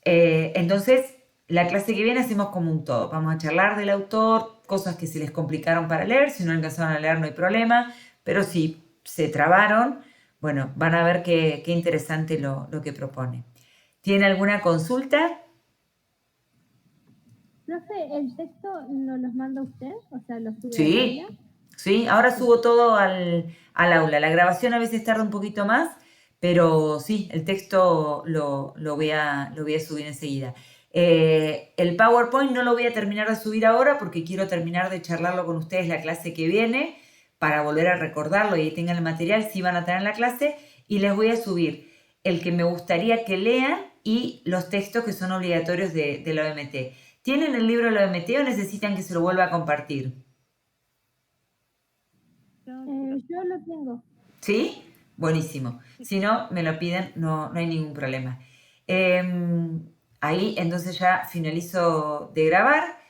Entonces, la clase que viene hacemos como un todo. Vamos a charlar del autor, cosas que se les complicaron para leer, si no alcanzaron a leer no hay problema, pero si se trabaron, bueno, van a ver qué interesante lo que propone. ¿Tiene alguna consulta? Profe, ¿el texto no los manda usted? O sea, ¿lo sube al Sí, aula? sí, ahora subo todo al aula. La grabación a veces tarda un poquito más, pero sí, el texto lo voy a subir enseguida. El PowerPoint no lo voy a terminar de subir ahora porque quiero terminar de charlarlo con ustedes la clase que viene para volver a recordarlo y tengan el material, si van a tener la clase, y les voy a subir el que me gustaría que lean y los textos que son obligatorios de la OMT. ¿Tienen el libro de la OMT o necesitan que se lo vuelva a compartir? Yo lo tengo. ¿Sí? Buenísimo. Si no, me lo piden, no hay ningún problema. Ahí entonces ya finalizo de grabar.